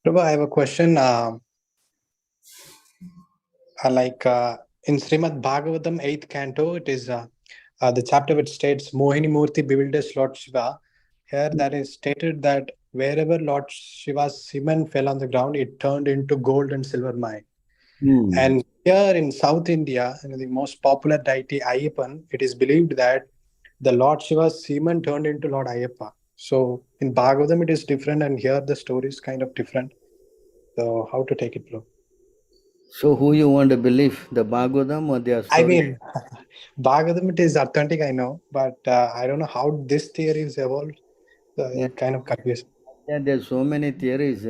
Prabhu, I have a question. In Srimad Bhagavatam, 8th canto, it is the chapter which states Mohini Murti bewilders Lord Shiva. Here, that is stated that wherever Lord Shiva's semen fell on the ground, it turned into gold and silver mine. Hmm. And here in South India, the most popular deity Ayyappan, it is believed that the Lord Shiva's semen turned into Lord Ayyappa. So in Bhagavatam, it is different, and here the story is kind of different. So how to take it, bro? So who you want to believe, the Bhagavatam or their I story? mean, Bhagavatam it is authentic, I know, but I don't know how this theory is evolved. So Yeah, it kind of confused. yeah, there's so many theories.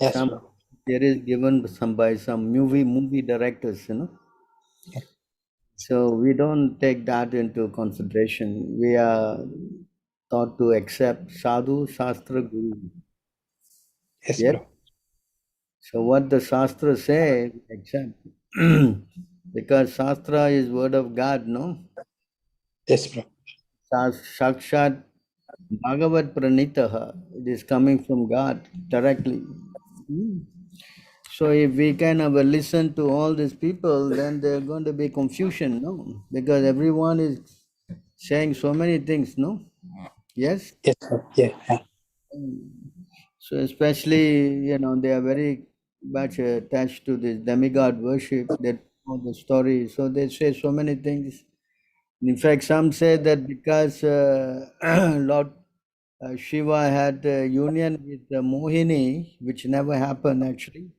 Yes, Some bro. theories given by some movie directors. Yeah. So we don't take that into consideration. We are taught to accept sadhu, shastra, guru. Yes, Yes. bro. So what the shastra say, we accept. Because shastra is word of God, no? Yes, bro. Sakshat Bhagavad Pranitaha. It is coming from God directly. Hmm. So if we kind of listen to all these people, then there's going to be confusion, no? Because everyone is saying so many things, no? Yes? Yes, bro. Yeah. Yeah. So especially, they are very much attached to this demigod worship, that know the story. So they say so many things. In fact, some say that because Lord Shiva had a union with Mohini, which never happened actually,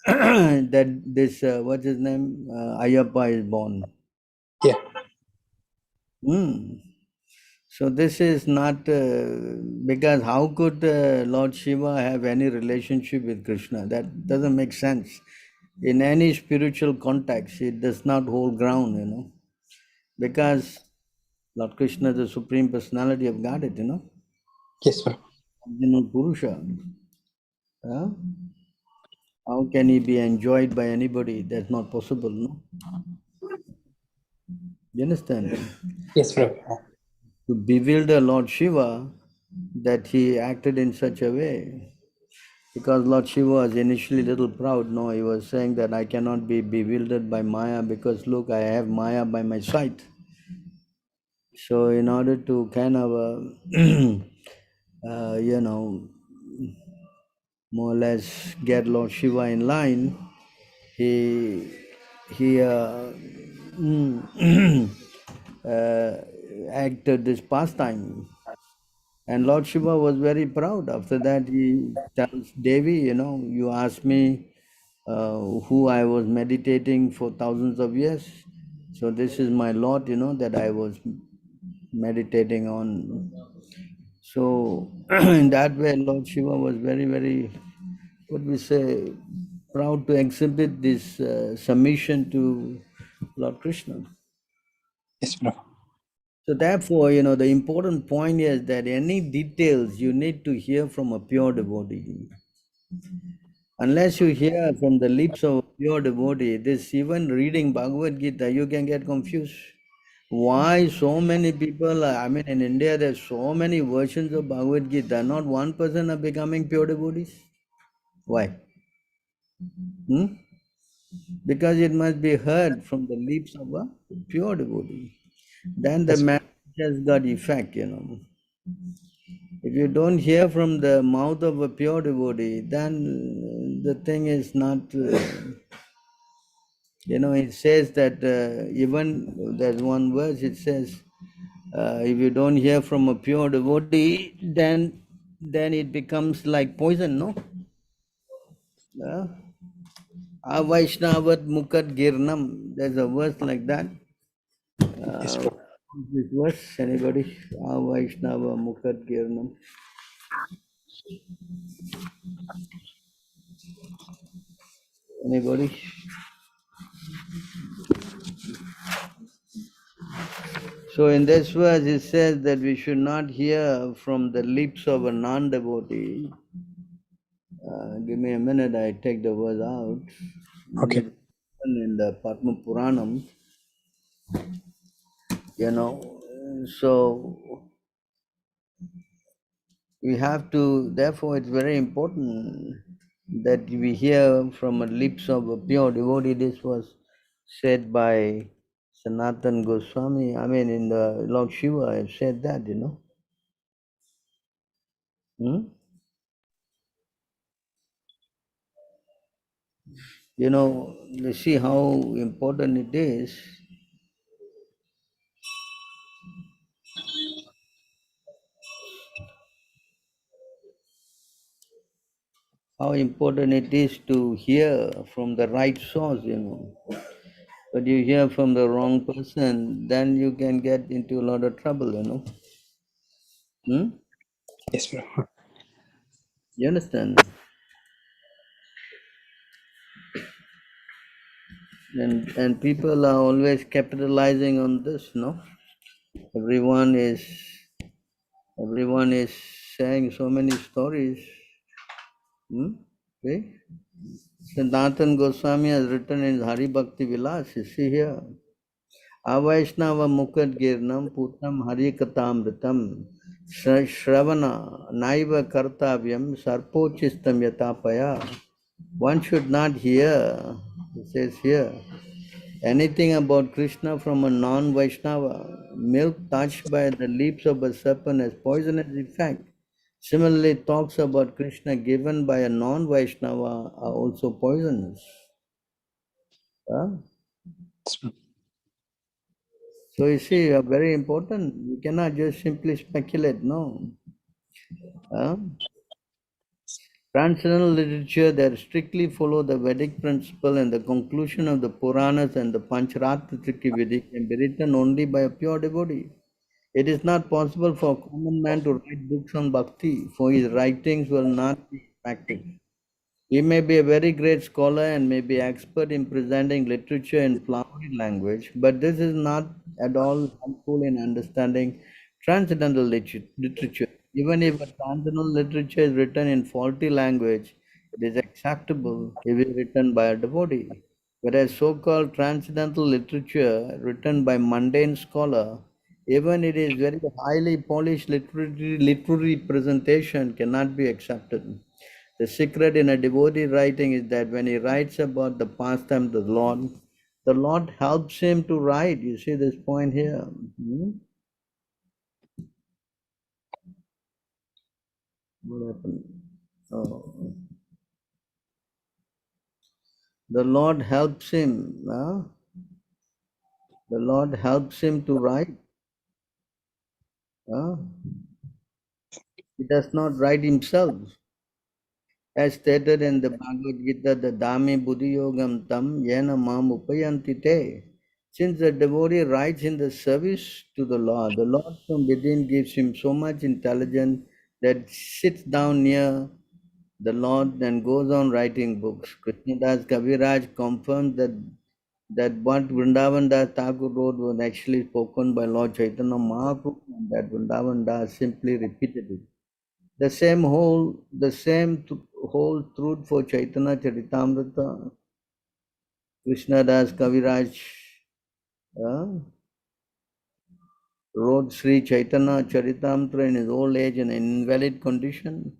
that this, what's his name, Ayyappa is born. Yeah. Hmm. So this is not because how could Lord Shiva have any relationship with Krishna? That doesn't make sense. In any spiritual context, it does not hold ground, because Lord Krishna is the supreme personality of Godhead. Yes, bro. Original Purusha. Huh? How can he be enjoyed by anybody? That's not possible, no? You understand? Yes, bro. To bewilder Lord Shiva, that he acted in such a way. Because Lord Shiva was initially a little proud. No, he was saying that I cannot be bewildered by Maya because look, I have Maya by my side. So, in order to kind of, you know, more or less get Lord Shiva in line, he he uh, acted this pastime. And Lord Shiva was very proud. After that, he tells Devi, you asked me who I was meditating for thousands of years. So this is my Lord, that I was meditating on. So in that way, Lord Shiva was very, very, what we say, proud to exhibit this submission to Lord Krishna. Yes, bro. So therefore, the important point is that any details you need to hear from a pure devotee. Unless you hear from the lips of a pure devotee, this even reading Bhagavad Gita, you can get confused. Why so many people, in India, there's so many versions of Bhagavad Gita, not one person are becoming pure devotees? Why? Hmm? Because it must be heard from the lips of a pure devotee. Then the Yes, bro. message has got effect. If you don't hear from the mouth of a pure devotee, then the thing is not. It says that even there's one verse, it says, if you don't hear from a pure devotee, then it becomes like poison, no? Uh, Avaishnavat Mukat Girnam. There's a verse like that. Yes, Uh, bro. this verse, anybody? Avaishnava Mukat Girnam. Anybody? So in this verse, it says that we should not hear from the lips of a non-devotee. Give me a minute, I take the verse out. Okay. In the Padma Puranam, so we have to, therefore, it's very important. that we hear from the lips of a pure devotee. This was said by Sanatan Goswami. I mean, in the Lord Shiva have said that, you know. Hmm? You know, you see how important it is. How important it is to hear from the right source, you know. But you hear from the wrong person, then you can get into a lot of trouble, you know. Hmm? Yes, bro. You understand? And people are always capitalizing on this, no? Everyone is everyone is saying so many stories. Hmm? Okay? Sanatan Goswami has written in Hari Bhakti Vilas, you see here. Avaishnava Mukad Girnam Putram Hari Katamritam Shravana Naiva Kartavyam Sarpochistam Yatapaya. One should not hear, it says here, anything about Krishna from a non-Vaishnava. Milk touched by the lips of a serpent has poisonous effect. Similarly, talks about Krishna given by a non-Vaishnava are also poisonous. Huh? So you see, very important. You cannot just simply speculate, no. Huh? Transcendental literature that strictly follow the Vedic principle and the conclusion of the Puranas and the Pancharatrika Vedi can be written only by a pure devotee. It is not possible for a common man to write books on bhakti, for his writings will not be effective. He may be a very great scholar and may be expert in presenting literature in flowery language, but this is not at all helpful in understanding transcendental literature. Even if a transcendental literature is written in faulty language, it is acceptable if it is written by a devotee. Whereas so-called transcendental literature written by mundane scholar, even it is very highly polished literary presentation, cannot be accepted. The secret in a devotee writing is that when he writes about the pastime of the Lord helps him to write. You see this point here. Hmm? What happened? Oh. The Lord helps him. The Lord helps him to write. Huh? He does not write himself. As stated in the Bhagavad Gita, the Dami Buddhi Yogam Tam Yena Mam Upayanti Te. Since the devotee writes in the service to the Lord from within gives him so much intelligence that sits down near the Lord and goes on writing books. Krishnadas Kaviraj confirms that what Vrindavan Das Thakur wrote was actually spoken by Lord Chaitanya Mahaprabhu and that Vrindavan Das simply repeated it. The same whole truth for Chaitanya Charitamrita. Krishna Das Kaviraj uh, wrote Sri Chaitanya Charitamrita in his old age in an invalid condition,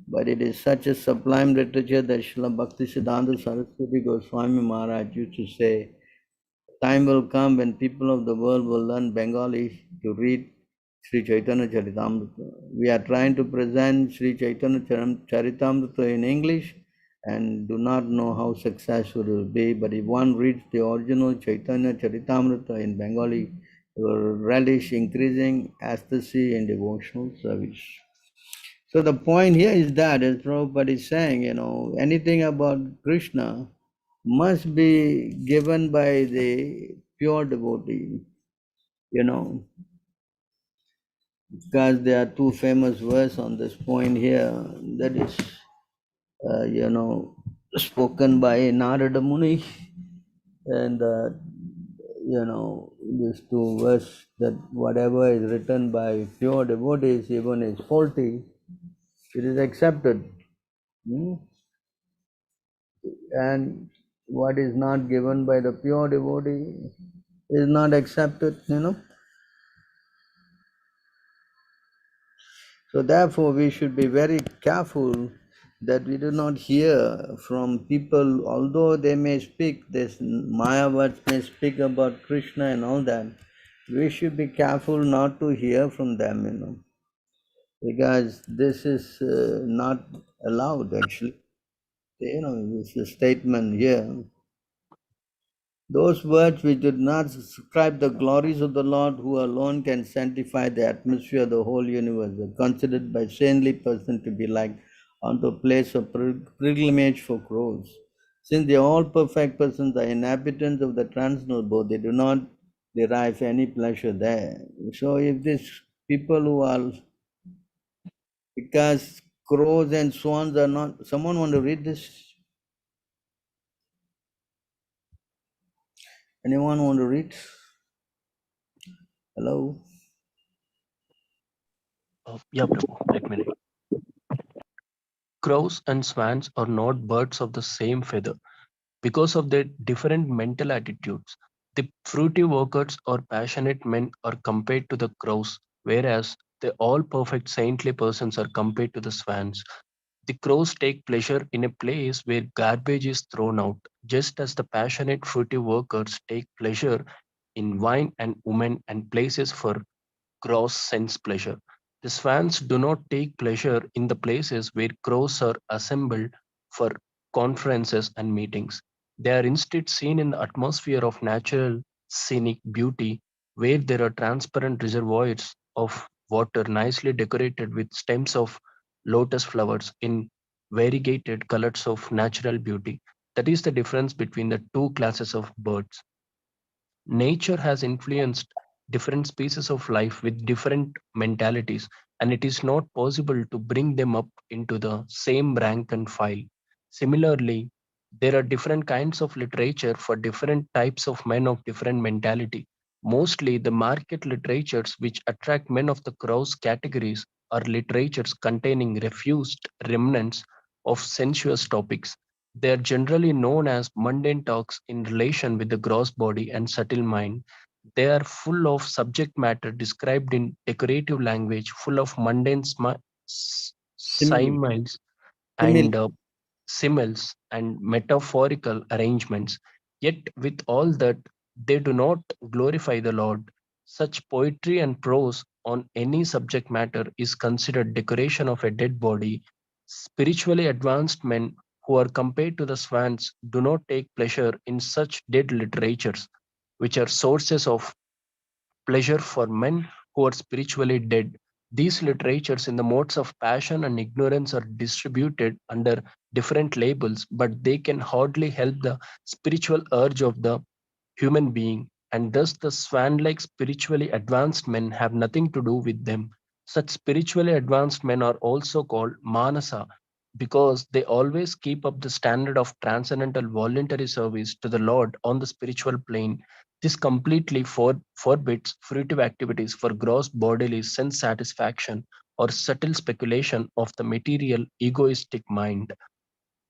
but it is such a sublime literature that Srila Bhakti Siddhanta Saraswati Goswami Maharaj used to say, time will come when people of the world will learn Bengali to read Sri Chaitanya Charitamrita. We are trying to present Sri Chaitanya Charitamrita in English and do not know how successful it will be. But if one reads the original Chaitanya Charitamrita in Bengali, it will relish increasing ecstasy in devotional service. So the point here is that, as Prabhupada is saying, anything about Krishna must be given by the pure devotee, because there are two famous verses on this point here that is, spoken by Narada Muni, and these two verses that whatever is written by pure devotees, even is faulty, it is accepted. Hmm? And what is not given by the pure devotee is not accepted. So therefore we should be very careful that we do not hear from people, although they may speak, this Mayavats may speak about Krishna and all that. We should be careful not to hear from them, because this is not allowed actually. This is a statement here. Those words which do not describe the glories of the Lord, who alone can sanctify the atmosphere of the whole universe, were considered by saintly persons to be like unto a place of pilgrimage for crows. Since the all perfect persons are inhabitants of the transcendental abode, they do not derive any pleasure there. So if these people who are, because crows and swans are not, someone want to read this? Anyone want to read? Hello? Yeah, Prabhu, let me read. Crows and swans are not birds of the same feather because of their different mental attitudes. The fruitive workers or passionate men are compared to the crows, whereas the all perfect saintly persons are compared to the swans. The crows take pleasure in a place where garbage is thrown out, just as the passionate fruitive workers take pleasure in wine and women and places for gross sense pleasure. The swans do not take pleasure in the places where crows are assembled for conferences and meetings. They are instead seen in the atmosphere of natural scenic beauty, where there are transparent reservoirs of water nicely decorated with stems of lotus flowers in variegated colors of natural beauty. That is the difference between the two classes of birds. Nature has influenced different species of life with different mentalities, and it is not possible to bring them up into the same rank and file. Similarly, there are different kinds of literature for different types of men of different mentality. Mostly, the market literatures which attract men of the cross categories are literatures containing refused remnants of sensuous topics. They are generally known as mundane talks in relation with the gross body and subtle mind. They are full of subject matter described in decorative language, full of mundane Simile. similes Simile. and similes and metaphorical arrangements. Yet, with all that, they do not glorify the Lord. Such poetry and prose on any subject matter is considered decoration of a dead body. Spiritually advanced men who are compared to the swans do not take pleasure in such dead literatures, which are sources of pleasure for men who are spiritually dead. These literatures in the modes of passion and ignorance are distributed under different labels, but they can hardly help the spiritual urge of the human being, and thus the swan like spiritually advanced men have nothing to do with them. Such spiritually advanced men are also called manasa because they always keep up the standard of transcendental voluntary service to the Lord on the spiritual plane. This completely forbids fruitive activities for gross bodily sense satisfaction or subtle speculation of the material egoistic mind.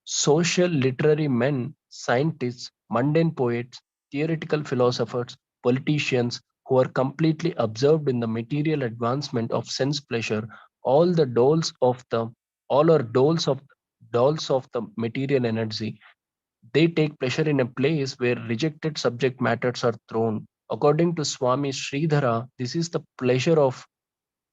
Social literary men, scientists, mundane poets, theoretical philosophers, politicians who are completely absorbed in the material advancement of sense pleasure, all the doles of the all are doles of the material energy. They take pleasure in a place where rejected subject matters are thrown. According to Swami Sridhara, this is the pleasure of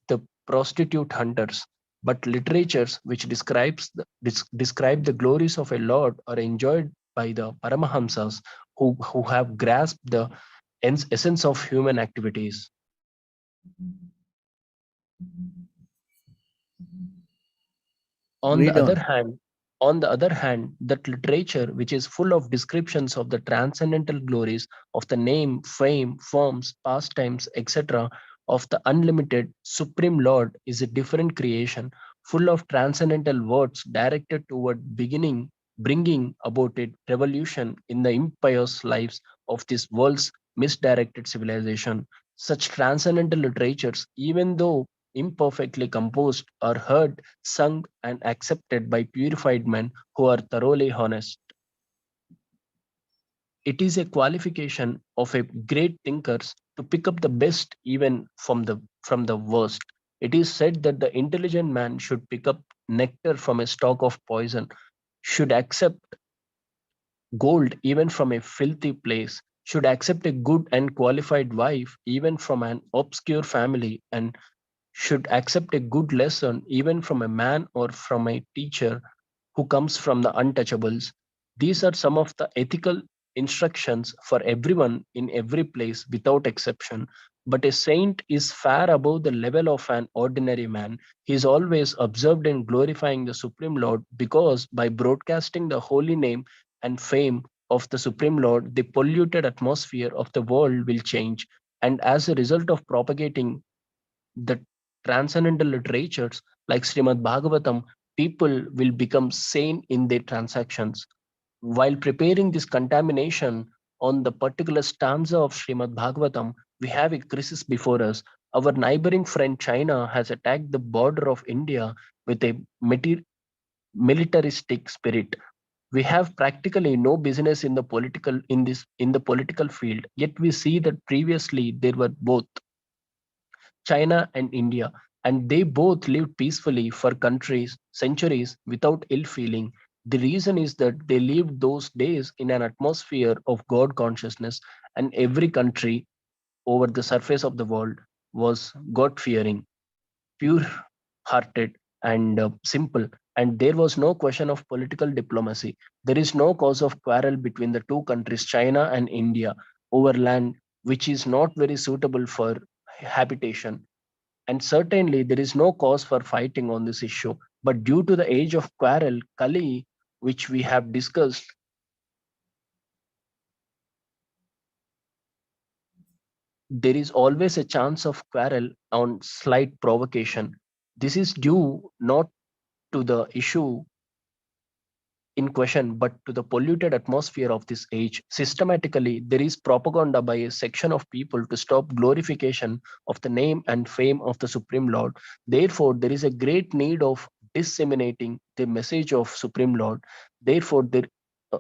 the prostitute hunters. But literatures which describe the glories of a lord are enjoyed by the Paramahamsas who have grasped the essence of human activities. On the Read other on. hand, that literature, which is full of descriptions of the transcendental glories of the name, fame, forms, pastimes, etc., of the unlimited Supreme Lord, is a different creation, full of transcendental words directed toward bringing about a revolution in the impious lives of this world's misdirected civilization. Such transcendental literatures, even though imperfectly composed, are heard, sung, and accepted by purified men who are thoroughly honest. It is a qualification of a great thinkers to pick up the best even from the worst. It is said that the intelligent man should pick up nectar from a stalk of poison, should accept gold even from a filthy place, should accept a good and qualified wife even from an obscure family, and should accept a good lesson even from a man or from a teacher who comes from the untouchables. These are some of the ethical instructions for everyone in every place without exception. But a saint is far above the level of an ordinary man. He is always observed and glorifying the Supreme Lord, because by broadcasting the holy name and fame of the Supreme Lord, the polluted atmosphere of the world will change. And as a result of propagating the transcendental literatures like Srimad Bhagavatam, people will become sane in their transactions. While preparing this contamination on the particular stanza of Srimad Bhagavatam, we have a crisis before us. Our neighboring friend China has attacked the border of India with a militaristic spirit. We have practically no business in the political field, yet we see that previously there were both China and India, and they both lived peacefully for countries, centuries without ill feeling. The reason is that they lived those days in an atmosphere of God consciousness, and every country over the surface of the world was God fearing, pure hearted, and simple. And there was no question of political diplomacy. There is no cause of quarrel between the two countries, China and India, over land which is not very suitable for habitation. And certainly there is no cause for fighting on this issue. But due to the age of quarrel, Kali, which we have discussed, there is always a chance of quarrel on slight provocation. This is due not to the issue in question, but to the polluted atmosphere of this age. Systematically, there is propaganda by a section of people to stop glorification of the name and fame of the Supreme Lord. Therefore, there is a great need of disseminating the message of Supreme Lord. Therefore, the uh,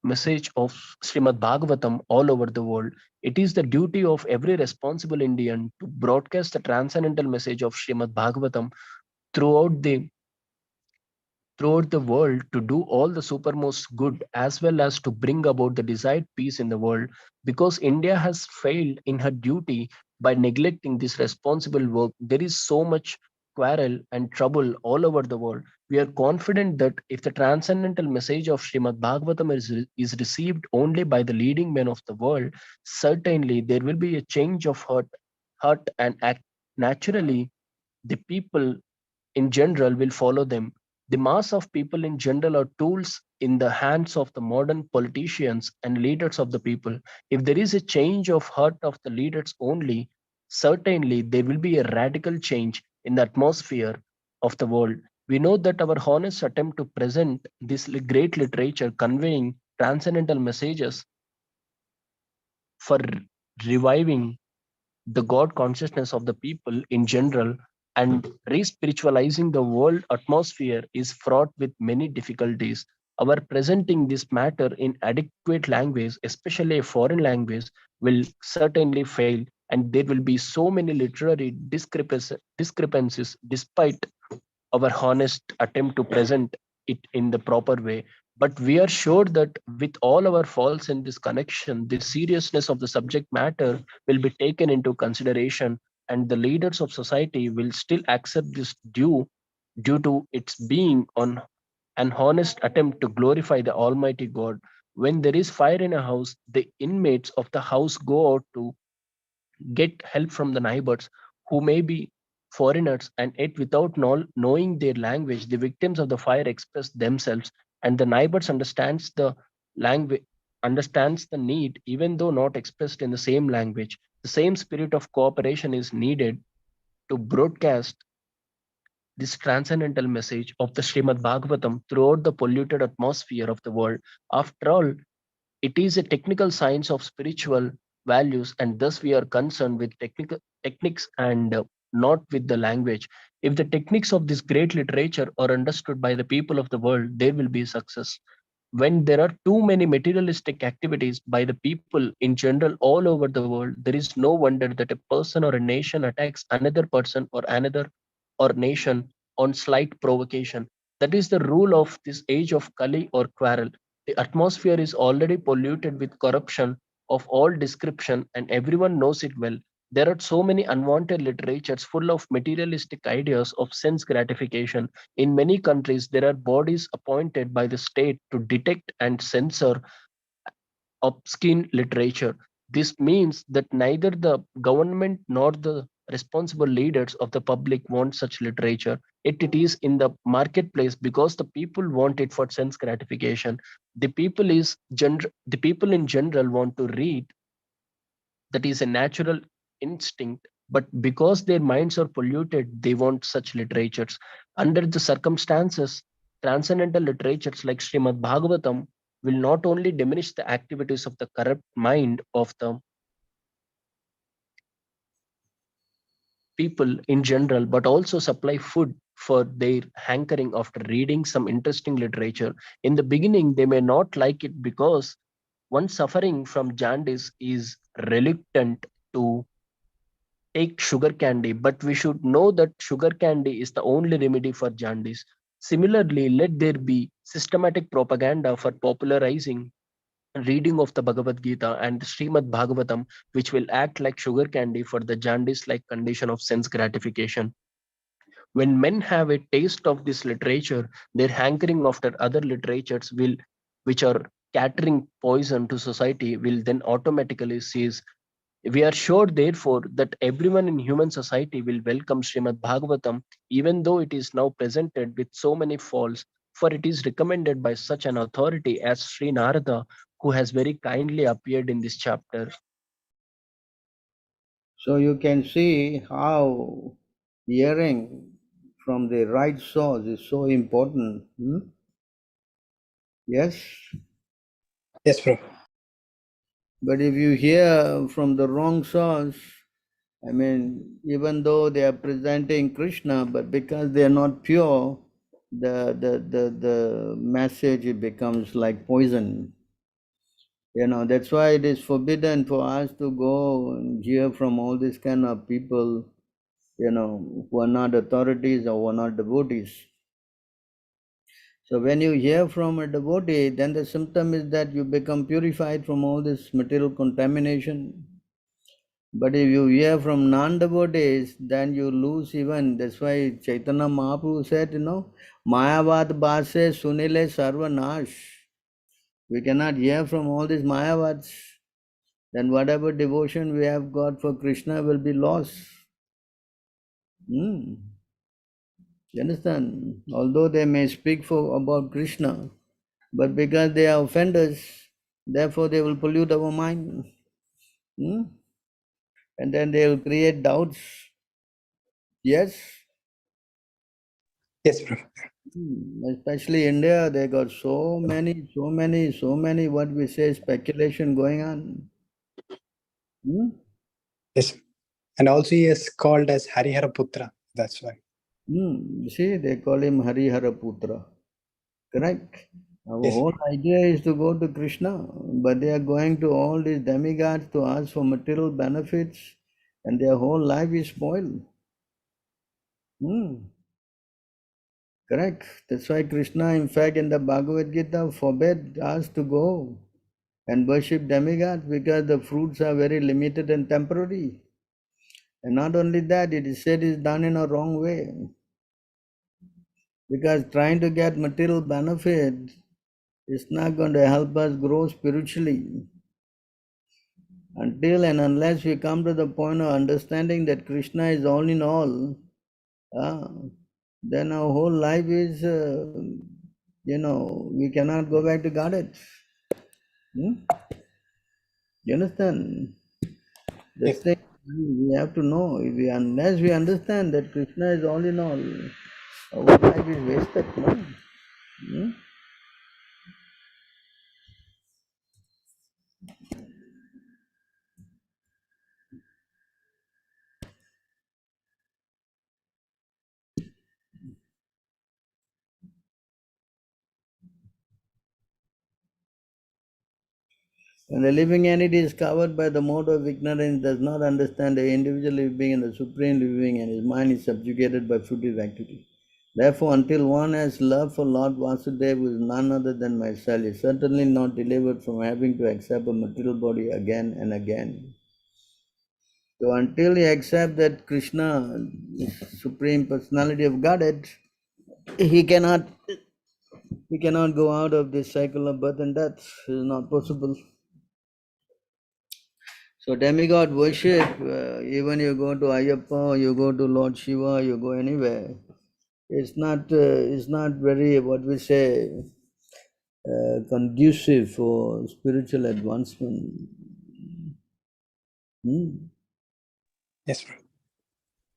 message of Srimad Bhagavatam all over the world. It is the duty of every responsible Indian to broadcast the transcendental message of Srimad Bhagavatam throughout the world, to do all the supermost good as well as to bring about the desired peace in the world, because India has failed in her duty by neglecting this responsible work. There is so much quarrel and trouble all over the world. We are confident that if the transcendental message of Srimad Bhagavatam is received only by the leading men of the world, certainly there will be a change of heart and act. Naturally, the people in general will follow them. The mass of people in general are tools in the hands of the modern politicians and leaders of the people. If there is a change of heart of the leaders only, certainly there will be a radical change in the atmosphere of the world. We know that our honest attempt to present this great literature conveying transcendental messages for reviving the God consciousness of the people in general and re-spiritualizing the world atmosphere is fraught with many difficulties. Our presenting this matter in adequate language, especially a foreign language, will certainly fail, and there will be so many literary discrepancies despite our honest attempt to present it in the proper way. But we are sure that with all our faults in this connection, the seriousness of the subject matter will be taken into consideration, and the leaders of society will still accept this due to its being on an honest attempt to glorify the Almighty God. When there is fire in a house, the inmates of the house go out to get help from the neighbors who may be foreigners, and yet without knowing their language, the victims of the fire express themselves, and the neighbors language understands the need even though not expressed in the same language. The same spirit of cooperation is needed to broadcast this transcendental message of the Srimad Bhagavatam throughout the polluted atmosphere of the world. After all, it is a technical science of spiritual values, and thus we are concerned with technical techniques and not with the language. If the techniques of this great literature are understood by the people of the world, there will be success. When there are too many materialistic activities by the people in general all over the world, there is no wonder that a person or a nation attacks another person or another or nation on slight provocation. That is the rule of this age of Kali or quarrel. The atmosphere is already polluted with corruption of all description, and everyone knows it well. There are so many unwanted literatures full of materialistic ideas of sense gratification. In many countries, there are bodies appointed by the state to detect and censor obscene literature. This means that neither the government nor the responsible leaders of the public want such literature. It is in the marketplace because the people want it for sense gratification. The people in general want to read. That is a natural instinct, but because their minds are polluted, they want such literatures. Under the circumstances, transcendental literatures like Srimad Bhagavatam will not only diminish the activities of the corrupt mind of the people in general, but also supply food for their hankering after reading some interesting literature. In the beginning, they may not like it because one suffering from jaundice is reluctant to take sugar candy, but we should know that sugar candy is the only remedy for jaundice. Similarly, let there be systematic propaganda for popularizing reading of the Bhagavad Gita and the Srimad Bhagavatam, which will act like sugar candy for the jaundice like condition of sense gratification. When men have a taste of this literature, their hankering after other literatures will, which are catering poison to society, will then automatically cease. We are sure, therefore, that everyone in human society will welcome Srimad Bhagavatam, even though it is now presented with so many faults, for it is recommended by such an authority as Sri Narada, who has very kindly appeared in this chapter. So you can see how hearing from the right source is so important. Yes? Yes, bro. But if you hear from the wrong source, I mean, even though they are presenting Krishna, but because they are not pure, the message it becomes like poison. That's why it is forbidden for us to go and hear from all these kind of people, who are not authorities or who are not devotees. So when you hear from a devotee, then the symptom is that you become purified from all this material contamination. But if you hear from non-devotees, then you lose even. That's why Chaitanya Mahaprabhu said, Mayavad Bhase Sunile Sarvanash. We cannot hear from all these Mayavads. Then whatever devotion we have got for Krishna will be lost. You understand? Although they may speak about Krishna, but because they are offenders, therefore they will pollute our mind. And then they will create doubts. Yes? Yes, bro. Especially India, they got so many, what we say, speculation going on. Yes. And also he is called as Harihara Putra. That's why. You see, they call him Harihara Putra. Correct? Our Yes. whole idea is to go to Krishna, but they are going to all these demigods to ask for material benefits, and their whole life is spoiled. Correct. That's why Krishna, in fact, in the Bhagavad Gita, forbade us to go and worship demigods because the fruits are very limited and temporary. And not only that, it is said it's done in a wrong way. Because trying to get material benefit is not going to help us grow spiritually. Until and unless we come to the point of understanding that Krishna is all in all, then our whole life is, we cannot go back to Godhead. You understand? This Yes. thing we have to know. Unless we understand that Krishna is all in all, our life is wasted. No? When the living entity is covered by the mode of ignorance, does not understand the individual living being and the supreme living being, and his mind is subjugated by fruitive activity. Therefore, until one has love for Lord Vasudeva, who is none other than myself, is certainly not delivered from having to accept a material body again and again. So until he accepts that Krishna is Supreme Personality of Godhead, he cannot go out of this cycle of birth and death. It is not possible. So demigod worship, even you go to Ayyappa, you go to Lord Shiva, you go anywhere, it's not very, what we say, conducive for spiritual advancement. Yes, bro.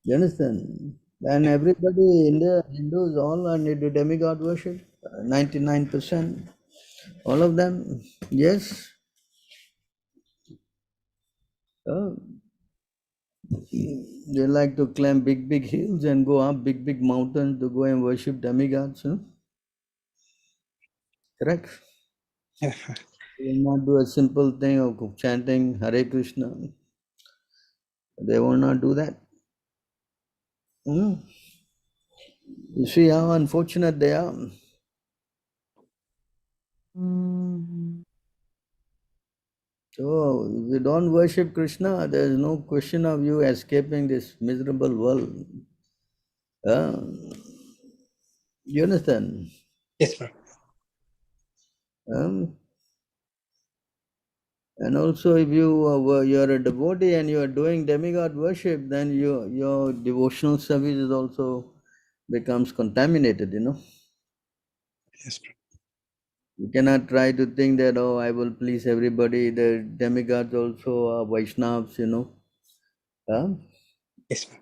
You understand? And everybody, India, Hindus, all are into demigod worship. 99%. All of them. Yes. Oh, they like to climb big, big hills and go up big, big mountains to go and worship demigods. Huh? Correct? Yeah. They will not do a simple thing of chanting Hare Krishna. They will not do that. Hmm. You see how unfortunate they are. So, if you don't worship Krishna, there is no question of you escaping this miserable world. Uh, you understand? Yes, bro. Um, and also, if you're a devotee and you are doing demigod worship, then your devotional service is also becomes contaminated. Yes, bro. You cannot try to think that, oh, I will please everybody. The demigods also are Vaishnavas. Uh, Yes, bro.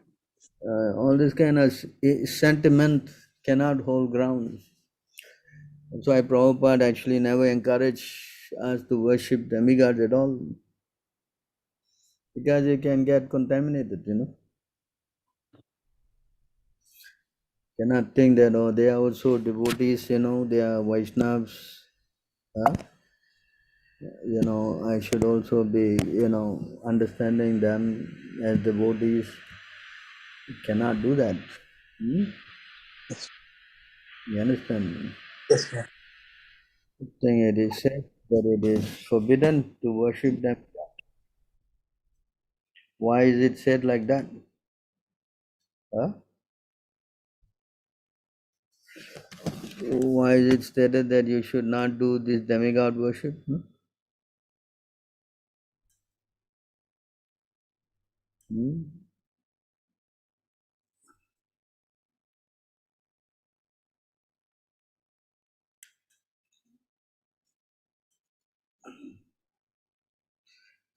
all this kind of sentiment cannot hold ground. That's why Prabhupada actually never encouraged us to worship demigods at all, because you can get contaminated. Cannot think that, oh, they are also devotees, they are Vaishnavas. Huh? I should also be, understanding them as devotees. You cannot do that. Hmm? Yes. You understand? Yes, bro. I think it is said that it is forbidden to worship them. Why is it said like that? Huh? Why is it stated that you should not do this demigod worship? Hmm?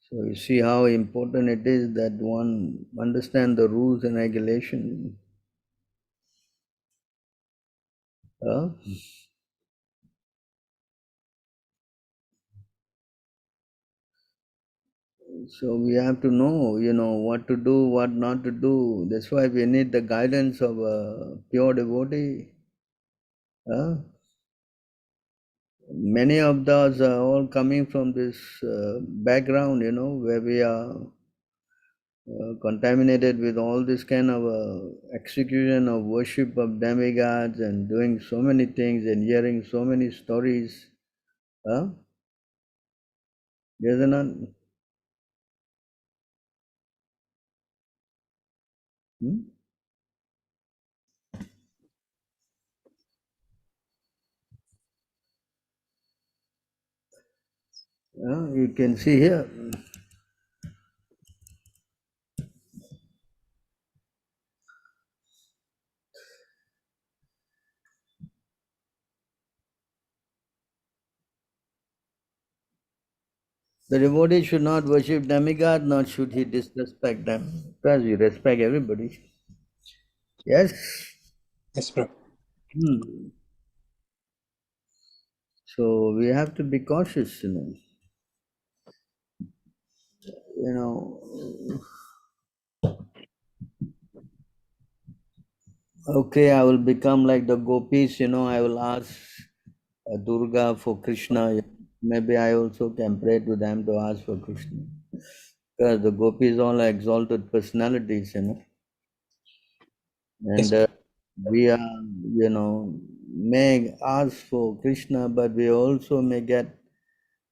So you see how important it is that one understand the rules and regulation. Huh? So we have to know, what to do, what not to do. That's why we need the guidance of a pure devotee. Huh? Many of those are all coming from this background, where we are contaminated with all this kind of execution of worship of demigods and doing so many things and hearing so many stories. Huh? Yes or not? Hmm? You can see here. The devotee should not worship demigod, nor should he disrespect them. Because you respect everybody. Yes? Yes, bro. Hmm. So we have to be cautious, You know, okay, I will become like the gopis, I will ask Durga for Krishna. Maybe I also can pray to them to ask for Krishna. Because the gopis all are exalted personalities, Yes, And bro. We are, may ask for Krishna, but we also may get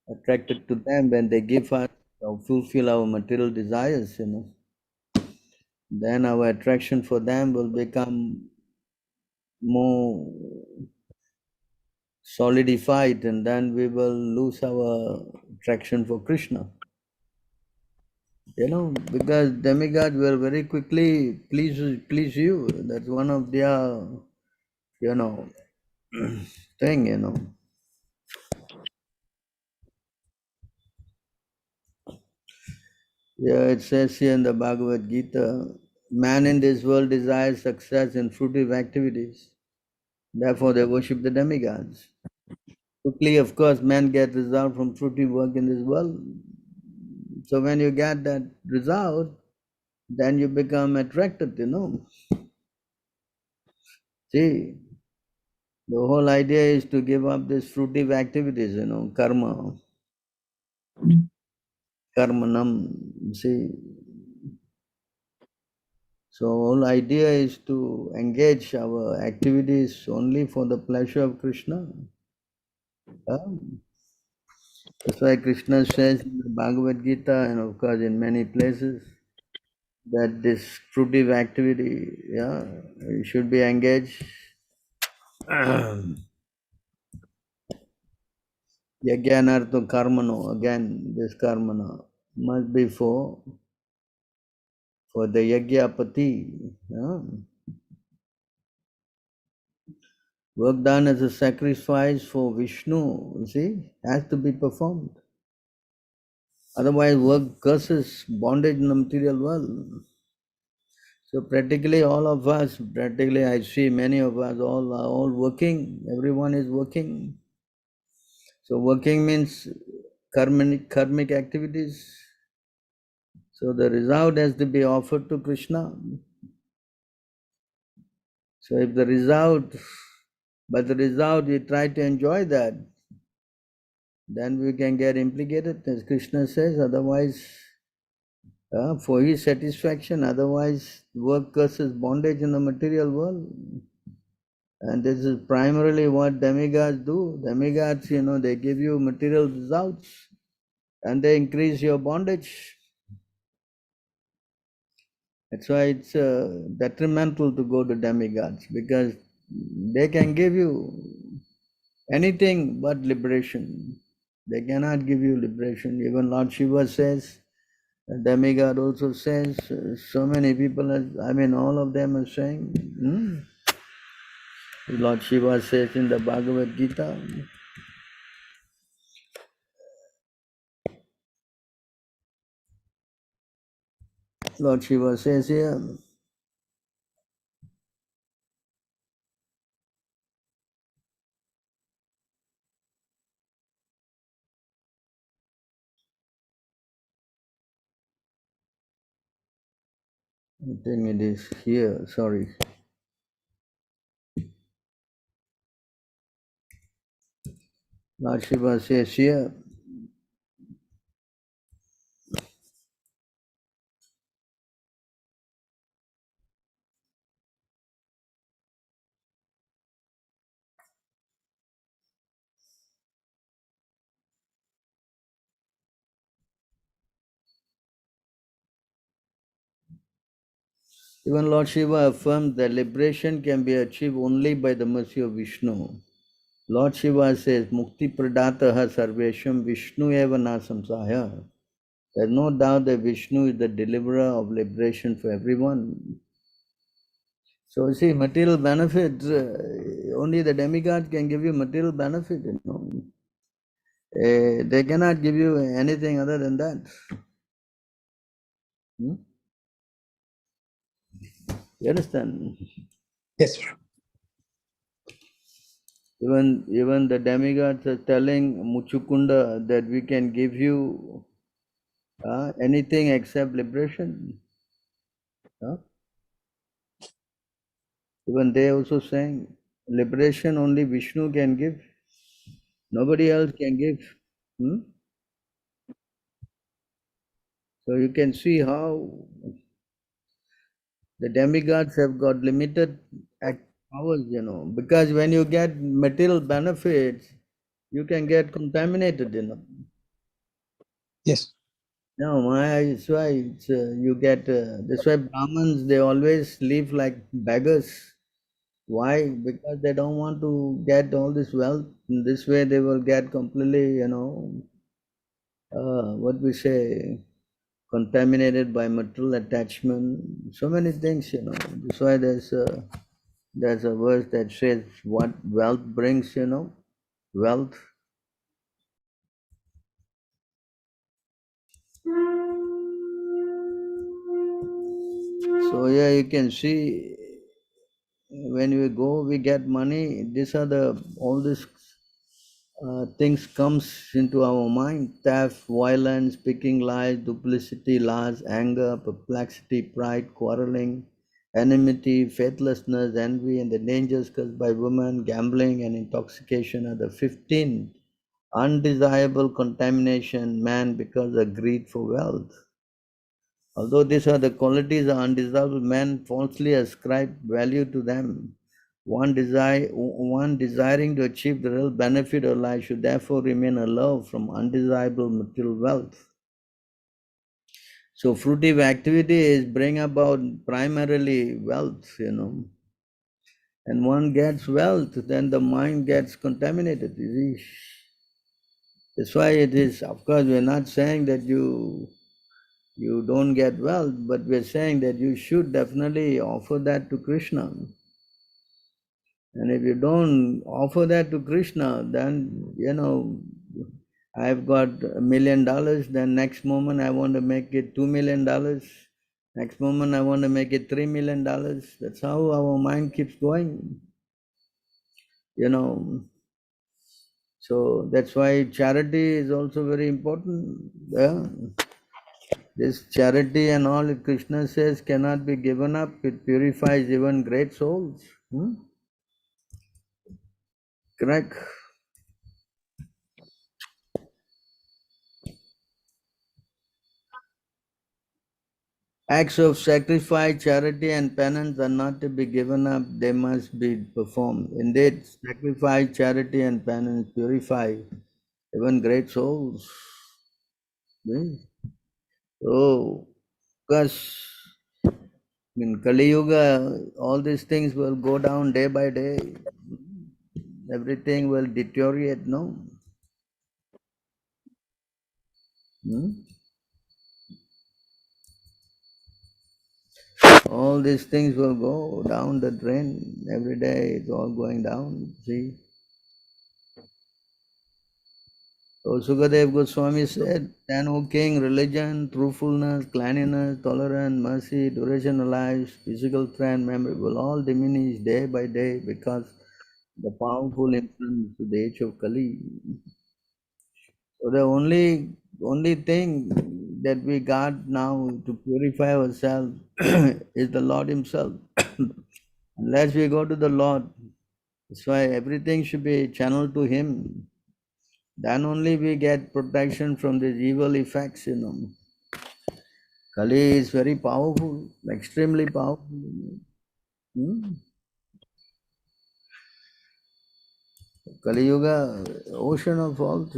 attracted to them when they give us or fulfill our material desires. Then our attraction for them will become more solidified, and then we will lose our attraction for Krishna. Because demigods will very quickly please you. That's one of their, you know, thing. Yeah, it says here in the Bhagavad Gita, man in this world desires success in fruitive activities. Therefore, they worship the demigods. Quickly, of course, man gets result from fruitive work in this world. So when you get that result, then you become attracted. See, the whole idea is to give up these fruitive activities, karmanam. See, so whole idea is to engage our activities only for the pleasure of Krishna. That's why Krishna says in the Bhagavad Gita, and of course in many places, that this fruitive activity, should be engaged. Yajnartha karmano, again this karmana must be for the yajnapati. Work done as a sacrifice for Vishnu, has to be performed. Otherwise, work curses bondage in the material world. So practically all of us, I see many of us all are all working, everyone is working. So working means karmic activities. So the result has to be offered to Krishna. So if the result, we try to enjoy that, then we can get implicated, as Krishna says, otherwise, for his satisfaction, otherwise work causes bondage in the material world. And this is primarily what demigods do. Demigods, they give you material results and they increase your bondage. That's why it's detrimental to go to demigods, because they can give you anything but liberation. They cannot give you liberation. Even Lord Shiva says, a demigod also says, so many people, all of them are saying, Lord Shiva says in the Bhagavad Gita, Lord Shiva says here, I think it is here, sorry. Lord Shiva says here, even Lord Shiva affirms that liberation can be achieved only by the mercy of Vishnu. Lord Shiva says, Mukti Pradataha Sarvesham Vishnu eva na samsaya. There's no doubt that Vishnu is the deliverer of liberation for everyone. So see, material benefits, only the demigods can give you material benefit. They cannot give you anything other than that. You understand? Yes, sir. Even the demigods are telling Muchukunda that we can give you anything except liberation. Even they also saying liberation only Vishnu can give, nobody else can give. So you can see how the demigods have got limited powers, because when you get material benefits, you can get contaminated. Yes. No, that's why you get, that's why Brahmins, they always live like beggars. Why? Because they don't want to get all this wealth. In this way, they will get completely, what we say, contaminated by material attachment. So many things. That's why there's a verse that says what wealth brings. Wealth. So yeah, you can see when we go, we get money. These are all these things comes into our mind: theft, violence, speaking lies, duplicity, lies, anger, perplexity, pride, quarreling, enmity, faithlessness, envy, and the dangers caused by women, gambling, and intoxication are the 15 undesirable contamination man because of greed for wealth. Although these are the qualities of undesirable, men falsely ascribe value to them. One desiring to achieve the real benefit of life should therefore remain aloof from undesirable material wealth. So fruitive activities bring about primarily wealth. And one gets wealth, then the mind gets contaminated. You see. That's why it is, of course, we're not saying that you don't get wealth, but we're saying that you should definitely offer that to Krishna. And if you don't offer that to Krishna, then I've got $1 million, then next moment I want to make it $2 million. Next moment I want to make it $3 million. That's how our mind keeps going. So that's why charity is also very important. Yeah. This charity and all, Krishna says, cannot be given up. It purifies even great souls. Correct. Acts of sacrifice, charity, and penance are not to be given up, they must be performed. Indeed, sacrifice, charity, and penance purify even great souls. See? So, because in Kali Yuga, all these things will go down day by day. Everything will deteriorate, no? Hmm? All these things will go down the drain. Every day it's all going down. See? So Sukadev Goswami said, then O king, religion, truthfulness, cleanliness, tolerance, mercy, duration of life, physical strength, memory will all diminish day by day because the powerful influence to the age of Kali. So the only thing that we got now to purify ourselves is the Lord Himself. Unless we go to the Lord, that's why everything should be channeled to Him. Then only we get protection from these evil effects. Kali is very powerful, extremely powerful. Hmm? Kali Yuga, ocean of faults,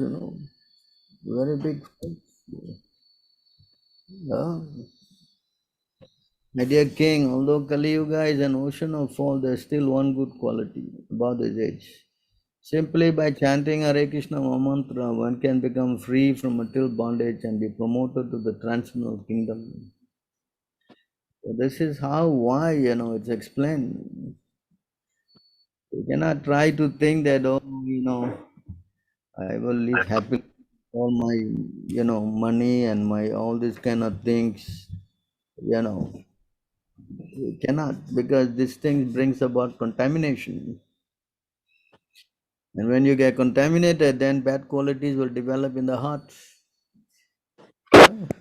very big faults. Yeah. My dear king, although Kali Yuga is an ocean of fault, there is still one good quality about this age. Simply by chanting Hare Krishna mantra, one can become free from material bondage and be promoted to the transcendental kingdom. So this is why it's explained. You cannot try to think that, I will live happily, all my money and my all these kind of things, you know. You cannot, because this thing brings about contamination. And when you get contaminated, then bad qualities will develop in the heart.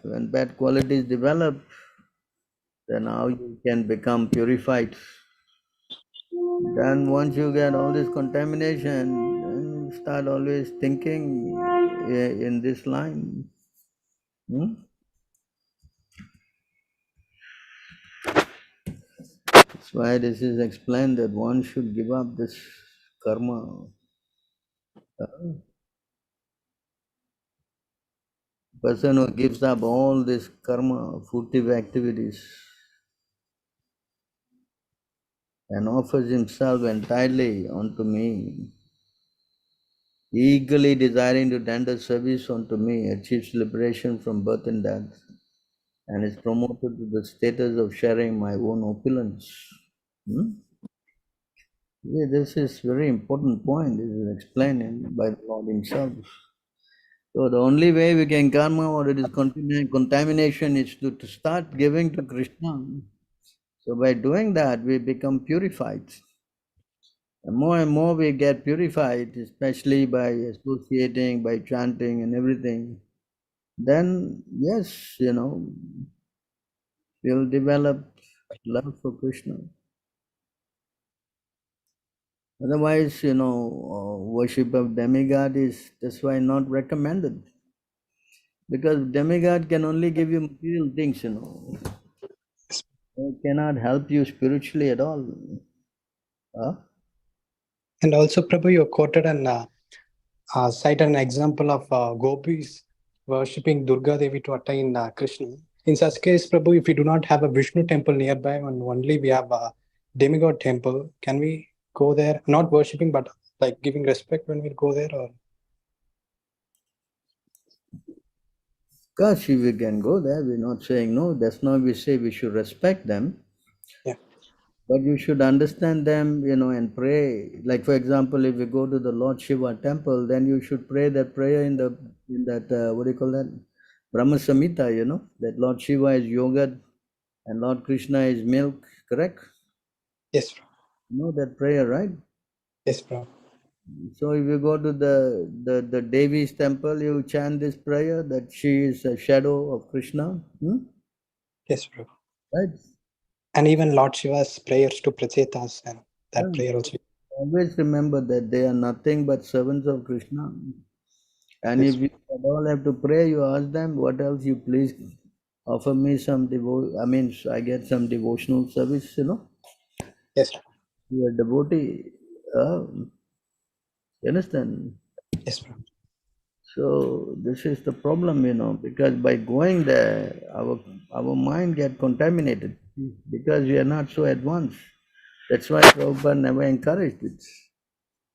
When bad qualities develop, then how you can become purified. Then once you get all this contamination, then you start always thinking in this line. That's why this is explained that one should give up this karma. Person who gives up all this karma, furtive activities, and offers himself entirely unto me, eagerly desiring to render service unto me, achieves liberation from birth and death, and is promoted to the status of sharing my own opulence. Yeah, this is very important point. This is explained by the Lord Himself. So the only way we can karma or it is contamination is to start giving to Krishna. So by doing that, we become purified. And more we get purified, especially by associating, by chanting and everything, then yes, we'll develop love for Krishna. Otherwise, worship of demigod is that's why not recommended. Because demigod can only give you material things. They cannot help you spiritually at all. Huh? And also, Prabhu, you quoted an cited an example of gopis worshipping Durga Devi to attain Krishna. In such case, Prabhu, if we do not have a Vishnu temple nearby and only we have a demigod temple, can we go there? Not worshipping, but like giving respect when we go there, or Because if we can go there, we're not saying no. That's not we say we should respect them. yeah, But you should understand them, and pray. Like for example, if you go to the Lord Shiva temple, then you should pray that prayer in that what do you call that? Brahma Samhita, that Lord Shiva is yogurt and Lord Krishna is milk, correct? yes, Prabhu. You know that prayer, right? Yes, Prabhu. So if you go to the Devi's temple, you chant this prayer that she is a shadow of Krishna. Yes, Prabhu. Right? And even Lord Shiva's prayers to Prachetas and that Yeah. prayer also. Always remember that they are nothing but servants of Krishna. And Yes, if you at all have to pray, you ask them, what else you please offer me some I get some devotional service, yes, You are devotee. You understand? yes, Prabhu. So this is the problem, because by going there, our mind get contaminated because we are not so advanced. That's why Prabhupada never encouraged it.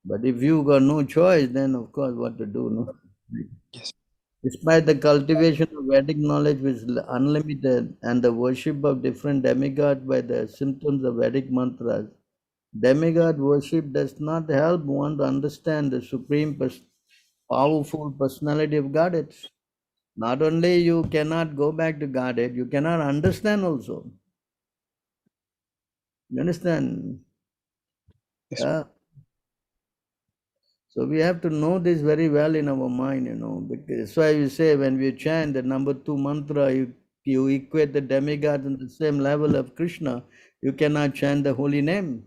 But if you got no choice, then of course what to do, no? Yes, Despite the cultivation of Vedic knowledge which is unlimited and the worship of different demigods by the symptoms of Vedic mantras, demigod worship does not help one to understand the supreme powerful personality of Godhead. Not only you cannot go back to Godhead, you cannot understand also. You understand? yes, Yeah. So we have to know this very well in our mind, because that's why we say when we chant the number 2 mantra, you equate the demigods on the same level of Krishna, you cannot chant the holy name.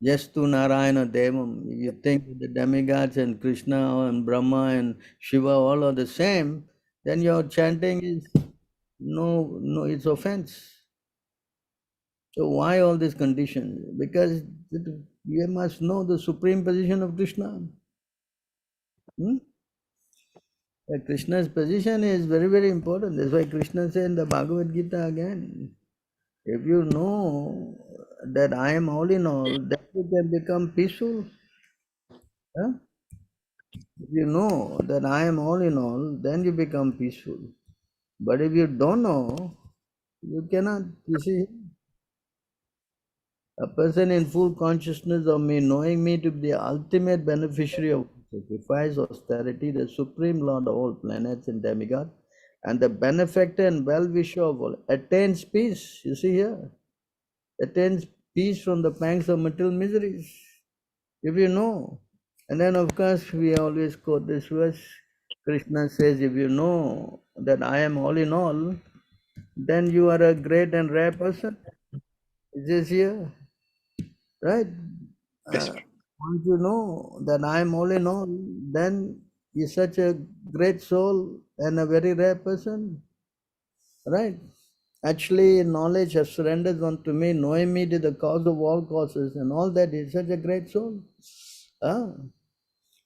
Yastu Narayana Devam. If you think the demigods and Krishna and Brahma and Shiva all are the same, then your chanting is no, it's offense. So why all these conditions? Because you must know the supreme position of Krishna. Krishna's position is very, very important. That's why Krishna said in the Bhagavad Gita again, if you know that I am all in all, then you can become peaceful. Huh? If you know that I am all in all, then you become peaceful. But if you don't know, you cannot. You see, a person in full consciousness of me, knowing me to be the ultimate beneficiary of sacrifice, austerity, the supreme lord of all planets and demigod, and the benefactor and well-wisher of all, attains peace. You see here, attains peace from the pangs of material miseries. If you know. And then of course we always quote this verse. Krishna says, if you know that I am all in all, then you are a great and rare person. It is here. Right? yes, Once you know that I am all in all, then you're such a great soul and a very rare person. Right? Actually, knowledge has surrendered unto me, knowing me to the cause of all causes, and all that is such a great soul. Ah.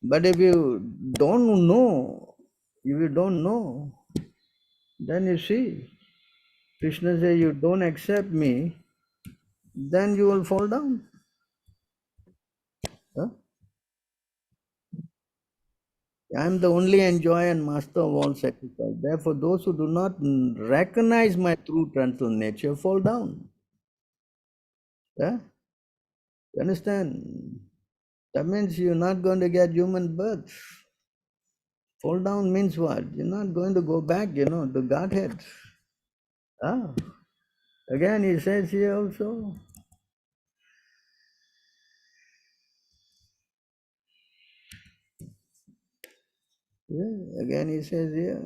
But if you don't know, then you see, Krishna says, you don't accept me, then you will fall down. Huh? I am the only enjoyer and master of all sacrifice. Therefore, those who do not recognize my true transcendental nature fall down. Yeah? You understand? That means you're not going to get human birth. Fall down means what? You're not going to go back, to Godhead. Ah. Again, he says here also. Yeah, again, he says here.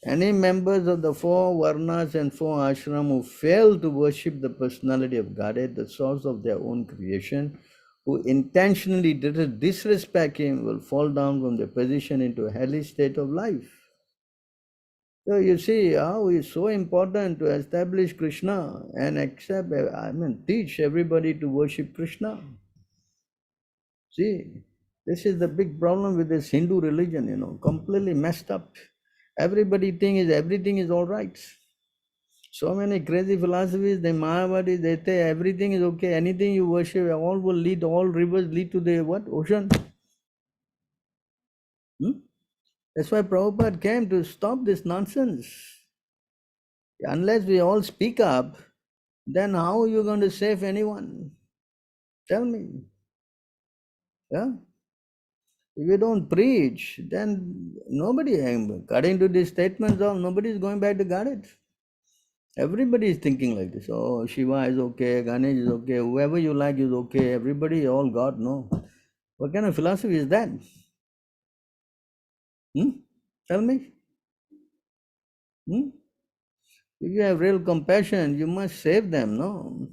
Any members of the four varnas and four ashram who fail to worship the personality of Godhead, the source of their own creation, who intentionally disrespect him, will fall down from their position into a hellish state of life. So you see how it's so important to establish Krishna and teach everybody to worship Krishna. See, this is the big problem with this Hindu religion, completely messed up. Everybody thinks everything is all right. So many crazy philosophies, the Mahabharata, they say everything is okay, anything you worship, all rivers lead to the what? Ocean. That's why Prabhupada came to stop this nonsense. Unless we all speak up, then how are you going to save anyone? Tell me. Yeah? If you don't preach, then nobody, according to these statements, nobody is going back to God. Everybody is thinking like this. Oh, Shiva is okay, Ganesh is okay, whoever you like is okay, everybody, all God, no. What kind of philosophy is that? Tell me. If you have real compassion, you must save them, no?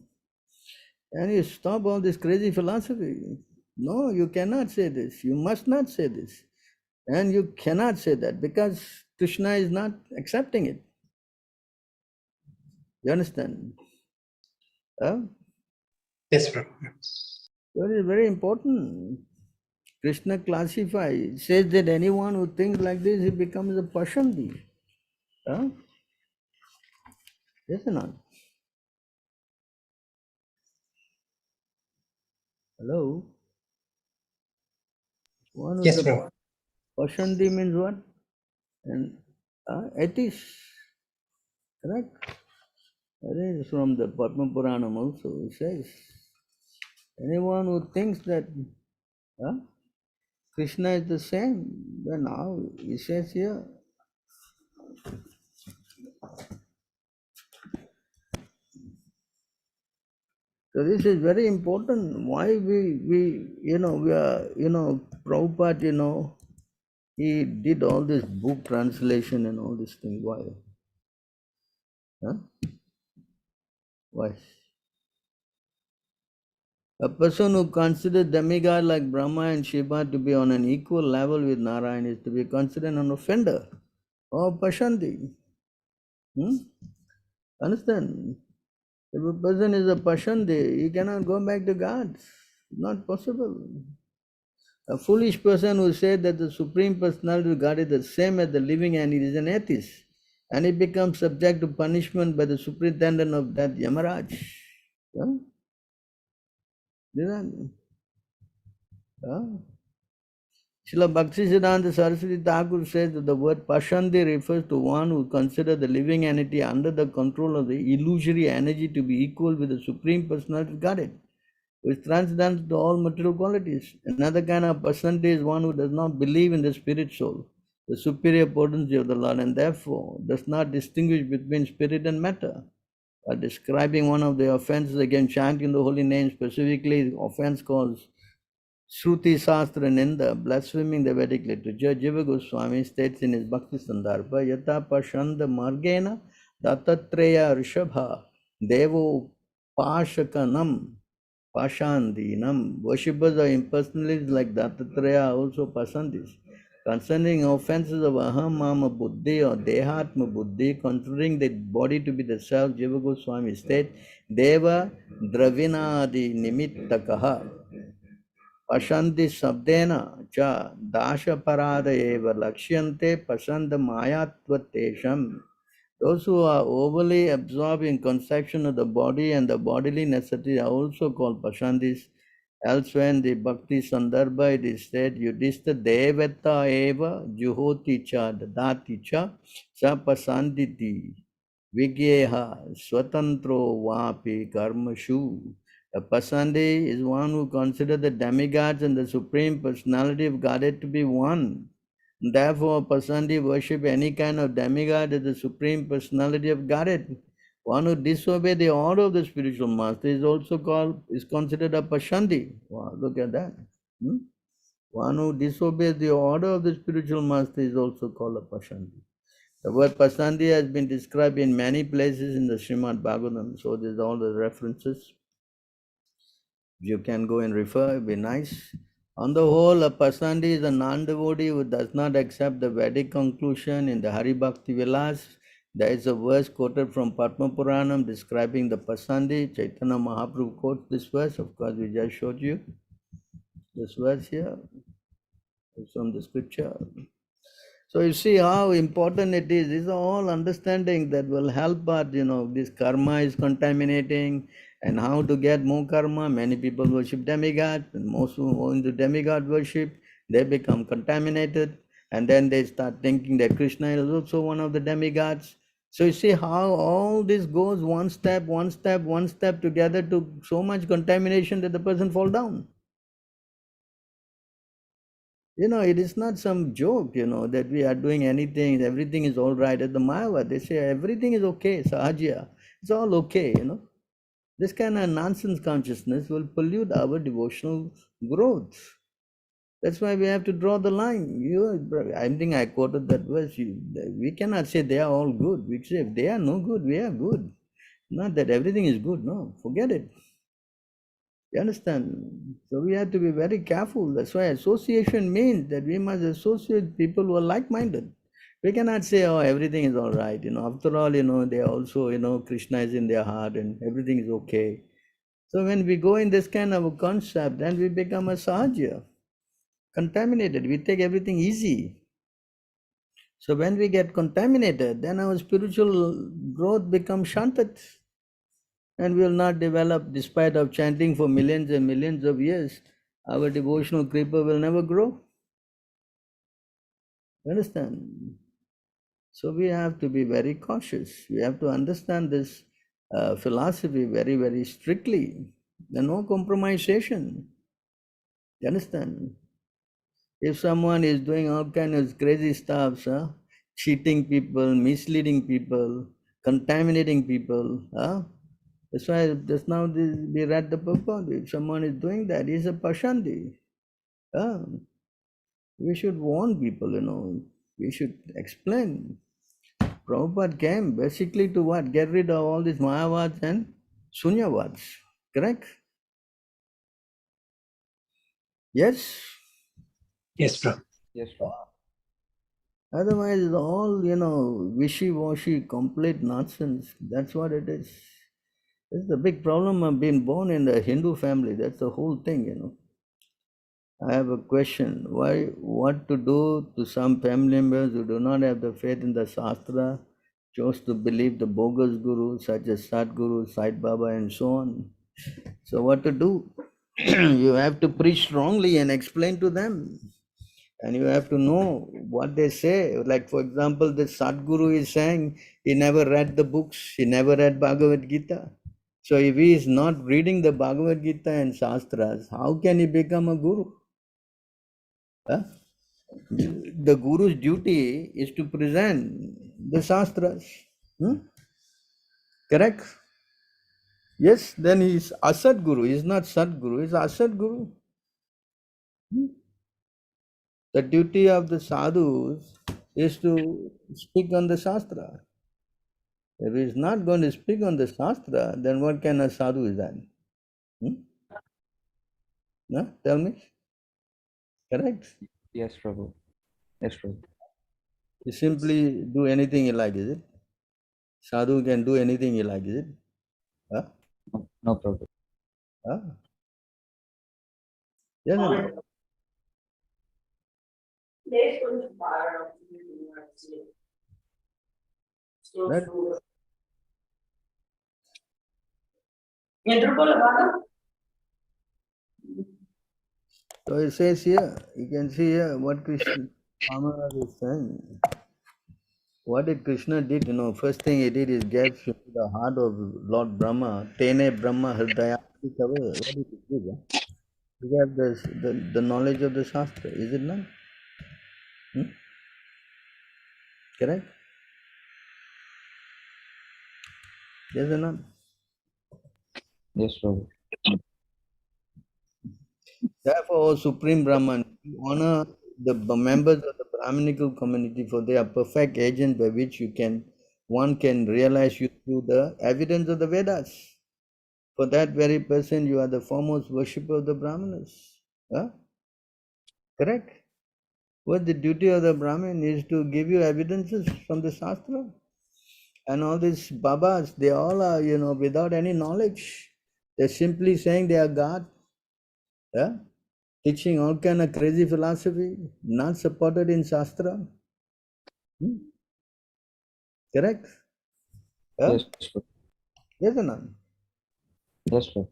And you stop all this crazy philosophy. No, you cannot say this. You must not say this. And you cannot say that because Krishna is not accepting it. You understand? Huh? Yes, Prabhu. So it is very important. Krishna classifies, says that anyone who thinks like this, he becomes a Pashandi. Huh? Yes or not? Hello? One who is Yes, a Prabhu. Pashandi means what? And atheist. Correct? That is from the Padma Puranam also. It says, anyone who thinks that Krishna is the same, then now he says here. So this is very important. Why we are, Prabhupada, he did all this book translation and all this thing. Why? Huh? Why? A person who considers demigod like Brahma and Shiva to be on an equal level with Narayan is to be considered an offender or Pashanti. Understand? If a person is a Pashanti, he cannot go back to God. Not possible. A foolish person who says that the Supreme Personality of God is the same as the living and he is an atheist. And he becomes subject to punishment by the superintendent of that Yamaraj. Yeah? Yeah? Srila Bhaktisiddhanta Saraswati Thakur says that the word Pashandi refers to one who considers the living entity under the control of the illusory energy to be equal with the Supreme Personality of Godhead, which transcends to all material qualities. Another kind of Pashandi is one who does not believe in the spirit soul, the superior potency of the Lord, and therefore does not distinguish between spirit and matter. By describing one of the offenses against chanting the holy name, specifically offense called Shruti Shastra Ninda, blaspheming the Vedic literature, Jiva Goswami states in his Bhakti Sandarbha, Yata Pashanda Margena Dattatreya Rishabha Devo Pashakanam Pashandinam. Worshippers of impersonalists like Dattatreya are also Pashandis. Concerning offenses of aham, mama, buddhi or dehatma buddhi, considering the body to be the self, Jiva Goswami state, deva dravinadi nimittakaha. Pashanti sabdena cha dasha parada eva lakshyante pasanda mayatvatesham. Those who are overly absorbed in conception of the body and the bodily necessities are also called pashandis. Elsewhere in the Bhakti Sandarbha it is said, Yudhishthira devata eva juhoti cha dadati cha sa pasanditi vigyeha swatantro vapi karmashu. A pasandi is one who considers the demigods and the Supreme Personality of Godhead to be one. Therefore, pasandi worship any kind of demigod as the Supreme Personality of Godhead. One who disobeys the order of the spiritual master is also is considered a pasandi. Wow, look at that. One who disobeys the order of the spiritual master is also called a pasandi. The word pasandi has been described in many places in the Srimad Bhagavatam, so there's all the references. You can go and refer, it'd be nice. On the whole, a pasandi is a non-devotee who does not accept the Vedic conclusion in the Hari Bhakti Vilas. There is a verse quoted from Padma Puranam describing the pasandi. Chaitanya Mahaprabhu quotes this verse. Of course, we just showed you this verse here. It's from the scripture. So you see how important it is. These are all understanding that will help us, this karma is contaminating and how to get more karma. Many people worship demigods, and most who go into demigod worship, they become contaminated and then they start thinking that Krishna is also one of the demigods. So you see how all this goes one step, one step, one step together to so much contamination that the person fall down. It is not some joke, that we are doing anything, everything is all right. At the Mayavad, they say everything is okay, sahajya. It's all okay, This kind of nonsense consciousness will pollute our devotional growth. That's why we have to draw the line. I think I quoted that verse. We cannot say they are all good. We say if they are no good, we are good. Not that everything is good, no, forget it. You understand? So we have to be very careful. That's why association means that we must associate people who are like-minded. We cannot say, oh, everything is all right. After all, they also, Krishna is in their heart and everything is okay. So when we go in this kind of a concept, then we become a sahaja, contaminated. We take everything easy. So when we get contaminated, then our spiritual growth becomes shantat. And we will not develop, despite of chanting for millions and millions of years, our devotional creeper will never grow. You understand? So we have to be very cautious. We have to understand this philosophy very, very strictly. There's no compromisation. You understand? If someone is doing all kinds of crazy stuff, cheating people, misleading people, contaminating people, that's why just now we read the purport. If someone is doing that, he's a pashanti. We should warn people, We should explain. Prabhupada came basically to what? Get rid of all these Mayavads and Sunyavads. Correct? Yes? Yes, bro. Yes, Prabhu. Otherwise, it's all, wishy-washy, complete nonsense. That's what it is. It's the big problem of being born in the Hindu family. That's the whole thing, I have a question. What to do to some family members who do not have the faith in the Shastra, chose to believe the bogus gurus such as Sadguru, Sai Baba, and so on? So what to do? You have to preach strongly and explain to them. And you have to know what they say. Like, for example, the Sadguru is saying he never read the books, he never read Bhagavad Gita. So if he is not reading the Bhagavad Gita and Shastras, how can he become a guru? The guru's duty is to present the Shastras. Correct? Yes, then he is Asad Guru. He is not Sadguru, he is Asad Guru. The duty of the sadhus is to speak on the Shastra. If he is not going to speak on the Shastra, then what kind of sadhu is that? No? Tell me. Correct? Yes, Prabhu. Yes, Prabhu. You simply do anything you like, is it? Sadhu can do anything he like, is it? Huh? No, Prabhu. Huh? Yes or no? Right? So it says here, you can see here what Krishna Maharaj is saying. What did Krishna did? First thing he did is get into the heart of Lord Brahma. Tene Brahma Hridaya. What did he do? Yeah? You have the knowledge of the Shastra, is it not? Hmm? Correct? Yes or not? Yes, Prabhu. Therefore, O Supreme Brahman, you honor the members of the Brahminical community for their perfect agent by which one can realize you through the evidence of the Vedas. For that very person, you are the foremost worshipper of the Brahmanas. Huh? Correct? What the duty of the Brahmin is to give you evidences from the Shastra. And all these Babas, they all are, without any knowledge. They're simply saying they are God. Yeah? Teaching all kind of crazy philosophy, not supported in Shastra. Hmm? Correct? Yeah? Yes, Prabhu. Yes or not? Yes, Prabhu.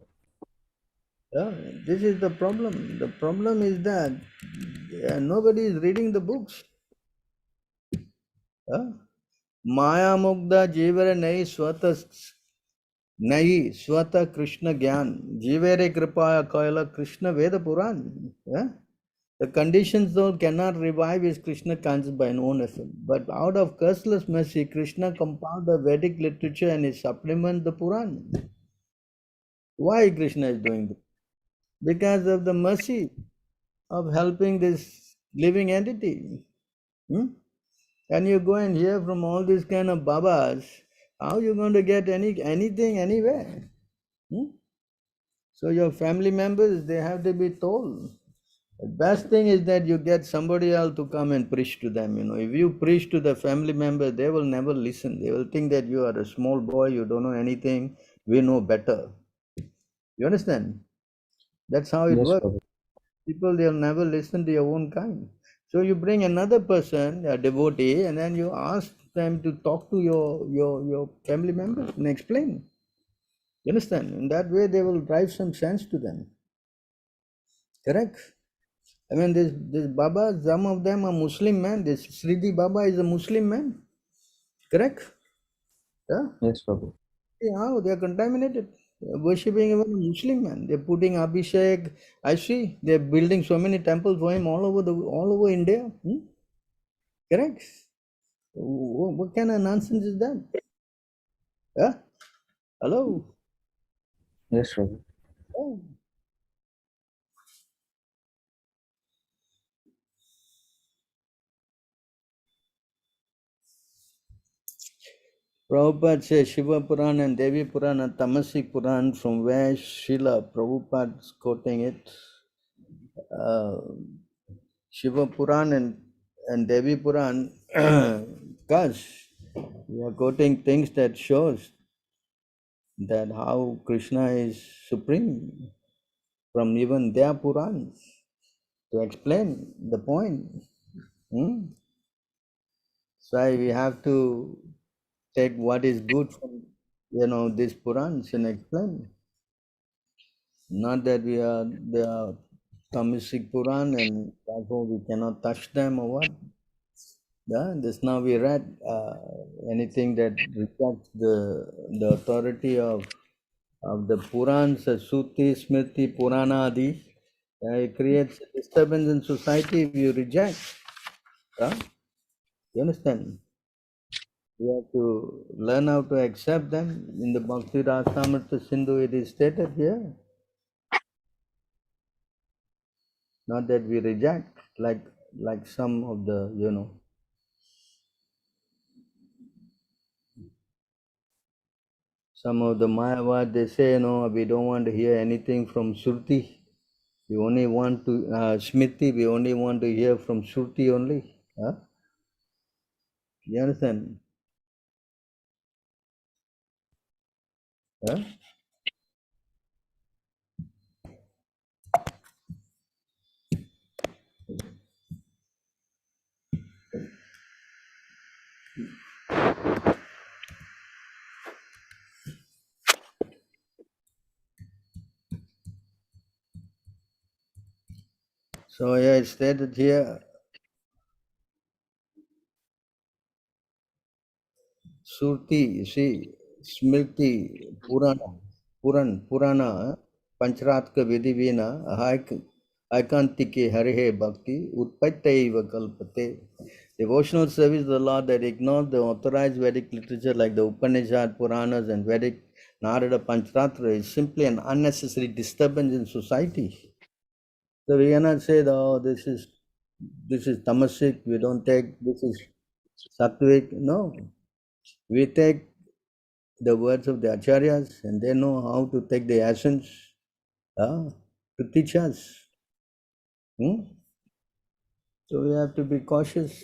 Yeah? This is the problem. The problem is that nobody is reading the books. Yeah? Maya Mugda Jivara Nai Swata Nahi Swata Krishna Gyan Jivere Kripaya Kaila Krishna Veda Puran. Yeah? The conditions though cannot revive his Krishna conscious by an own effort. But out of curseless mercy, Krishna compiled the Vedic literature and his supplement the Puran. Why Krishna is doing this? Because of the mercy of helping this living entity. Hmm? And you go and hear from all these kind of babas, how you going to get anything anywhere? Hmm? So your family members, they have to be told. The best thing is that you get somebody else to come and preach to them. If you preach to the family member, they will never listen. They will think that you are a small boy, you don't know anything, we know better. You understand? That's how it Yes, works. Prabhu. People, they'll never listen to your own kind. So you bring another person, a devotee, and then you ask them to talk to your family members and explain. You understand? In that way, they will drive some sense to them. Correct? I mean, this Baba, some of them are Muslim men. This Sridi Baba is a Muslim man. Correct? Yeah? Yes, Prabhu. See how they are contaminated. They are worshipping even a Muslim man. They're putting Abhishek. I see they're building so many temples for him all over India. Hmm? Correct? What kind of nonsense is that? Yeah? Hello? Yes, Prabhu. Oh. Prabhupada says Shiva Puran and Devi Puran and Tamasic Puran, from where Srila Prabhupada is quoting it. Shiva Puran and Devi Puran, because we are quoting things that shows that how Krishna is supreme from even their Purans to explain the point. Hmm? So we have to take what is good from these Purans and explain. Not that they are Tamasic Puran and therefore we cannot touch them or what. Yeah, this now we read anything that rejects the authority of the Purans, Suti, Smriti, Purana, Adi. It creates a disturbance in society if you reject. Yeah? You understand? We have to learn how to accept them. In the Bhakti Rasamrita Sindhu, it is stated here. Not that we reject, like some of the, some of the Mayavad, they say, no, we don't want to hear anything from Shruti. We only want to, Smriti, we only want to hear from Shruti only. Huh? You understand? Huh? So yeah, it's stated here, Surti, you see, Smriti, Purana, Pancharatka Vidivina, Aikantike Harihe Bhakti, Utpattaiva Kalpate. Devotional service of the Lord that ignores the authorized Vedic literature like the Upanishad, Puranas, and Vedic Narada Pancharatra is simply an unnecessary disturbance in society. So we cannot say, oh, this is tamasic, we don't take, this is sattvic. No, we take the words of the acharyas and they know how to take the essence to teach us. So we have to be cautious.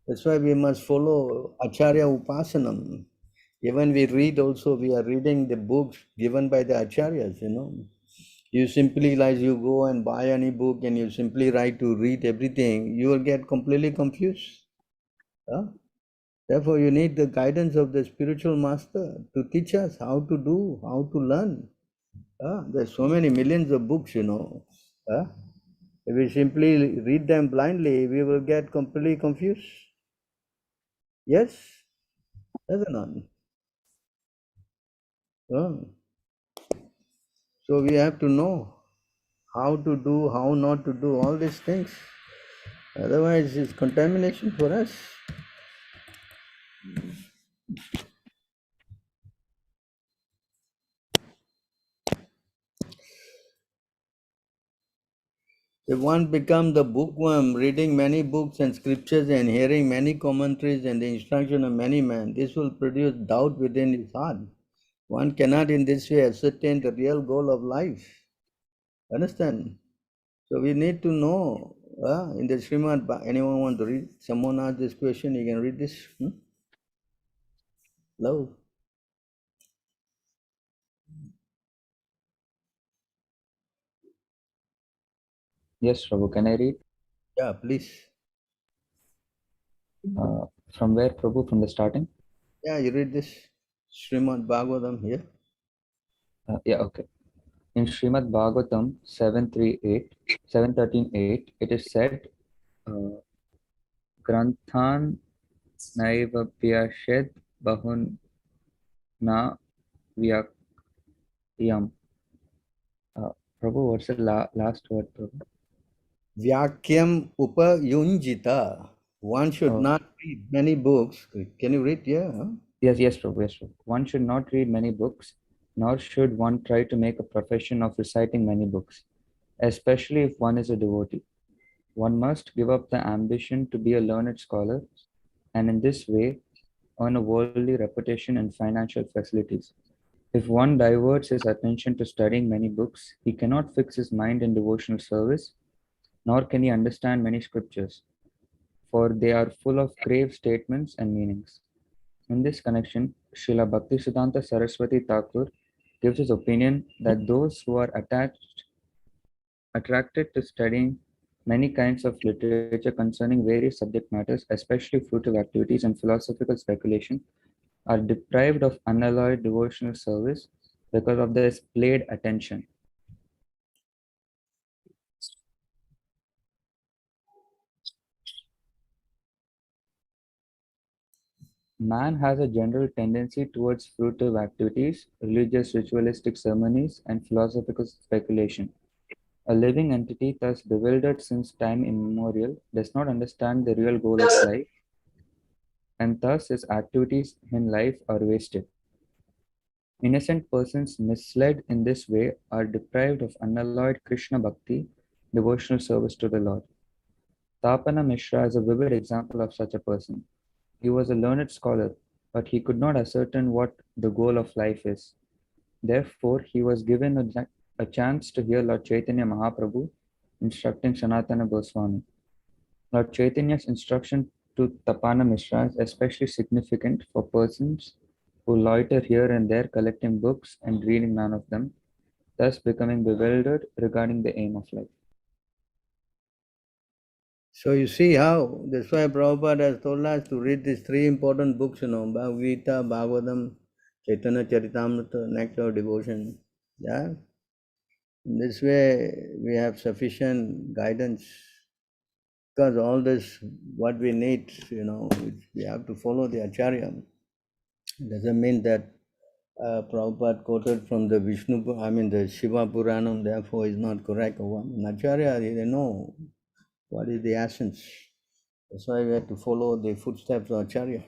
That's why we must follow Acharya Upasanam. Even we read also, we are reading the books given by the Acharyas, You simply, like you go and buy any book and you simply write to read everything, you will get completely confused. Therefore, you need the guidance of the spiritual master to teach us how to do, how to learn. There's so many millions of books, If we simply read them blindly, we will get completely confused. Yes? That's not. So we have to know how to do, how not to do, all these things. Otherwise, it's contamination for us. If one becomes the bookworm, reading many books and scriptures and hearing many commentaries and the instruction of many men, this will produce doubt within his heart. One cannot in this way ascertain the real goal of life. Understand? So we need to know. In the Srimad, anyone want to read? Someone asked this question, you can read this. Hello? Yes, Prabhu. Can I read? Yeah, please. From where, Prabhu? From the starting? Yeah, you read this Srimad Bhagavatam here. Yeah, okay. In Srimad Bhagavatam 713.8, it is said, uh, Granthan naivapyashed bahun na vyakyam. Prabhu, what's the last word, Prabhu? Vyakyam upayunjita. One should Oh, not read many books. Can you read here? Huh? yes, Prabhu, yes, Prabhu. One should not read many books, nor should one try to make a profession of reciting many books, especially if one is a devotee. One must give up the ambition to be a learned scholar, and in this way earn a worldly reputation and financial facilities. If one diverts his attention to studying many books, he cannot fix his mind in devotional service, nor can he understand many scriptures, for they are full of grave statements and meanings. In this connection, Srila Bhaktisiddhanta Saraswati Thakur gives his opinion that those who are attracted to studying many kinds of literature concerning various subject matters, especially fruitive activities and philosophical speculation, are deprived of unalloyed devotional service because of their splayed attention. Man has a general tendency towards fruitive activities, religious ritualistic ceremonies, and philosophical speculation. A living entity, thus bewildered since time immemorial, does not understand the real goal of life, and thus his activities in life are wasted. Innocent persons misled in this way are deprived of unalloyed Krishna Bhakti, devotional service to the Lord. Tapana Mishra is a vivid example of such a person. He was a learned scholar, but he could not ascertain what the goal of life is. Therefore, he was given a chance to hear Lord Chaitanya Mahaprabhu instructing Sanatana Goswami. Lord Chaitanya's instruction to Tapana Mishra is especially significant for persons who loiter here and there collecting books and reading none of them, thus becoming bewildered regarding the aim of life. So you see how, that's why Prabhupada has told us to read these three important books, Bhagavad Gita, Bhagavatam, Chaitanya Charitamrita, Nectar of Devotion. Yeah? In this way, we have sufficient guidance. Because all this, what we need, we have to follow the Acharya. It doesn't mean that Prabhupada quoted from the the Shiva Puranam, therefore is not correct. In Acharya, they know what is the essence. That's why we have to follow the footsteps of Acharya.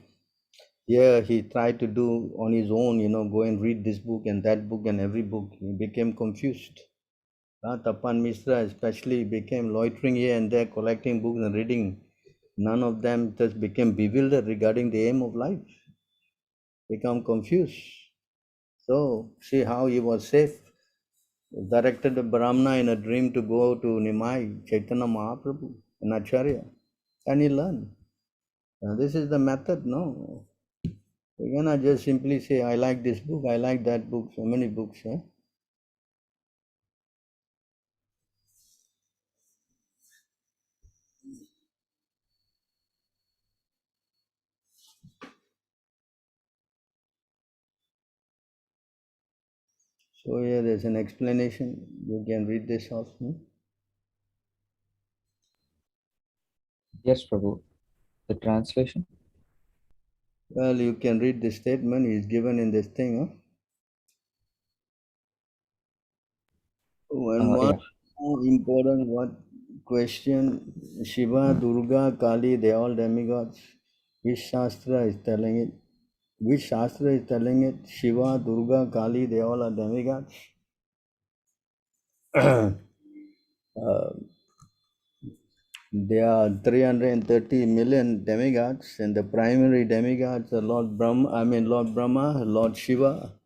Here he tried to do on his own, go and read this book and that book and every book. He became confused. Tapan Mishra especially became loitering here and there, collecting books and reading. None of them just became bewildered regarding the aim of life, become confused. So see how he was safe. Directed the Brahmana in a dream to go to Nimai, Chaitanya Mahaprabhu, an Acharya, and he learned. Now this is the method, no? You cannot just simply say, I like this book, I like that book, so many books. So here there's an explanation. You can read this also. Yes, Prabhu. The translation? Well, you can read the statement is given in this thing. And one Yeah. more important question, Shiva, Durga, Kali, they all demigods. Which Shastra is telling it? Which Shastra is telling it? Shiva, Durga, Kali, they all are demigods. There are 330 million demigods, and the primary demigods are Lord Brahma, Lord Shiva.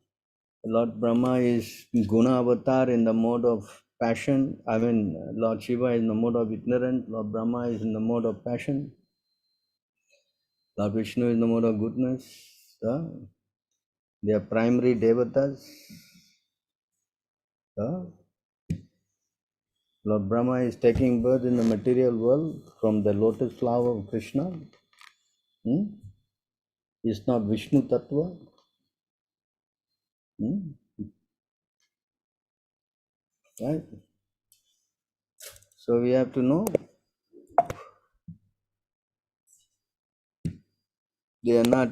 Lord Brahma is Guna avatar in the mode of passion. Lord Shiva is in the mode of ignorance. Lord Brahma is in the mode of passion. Lord Vishnu is in the mode of goodness. They are primary devatas. Lord Brahma is taking birth in the material world from the lotus flower of Krishna. It's not Vishnu Tattva. Right? So we have to know they are not,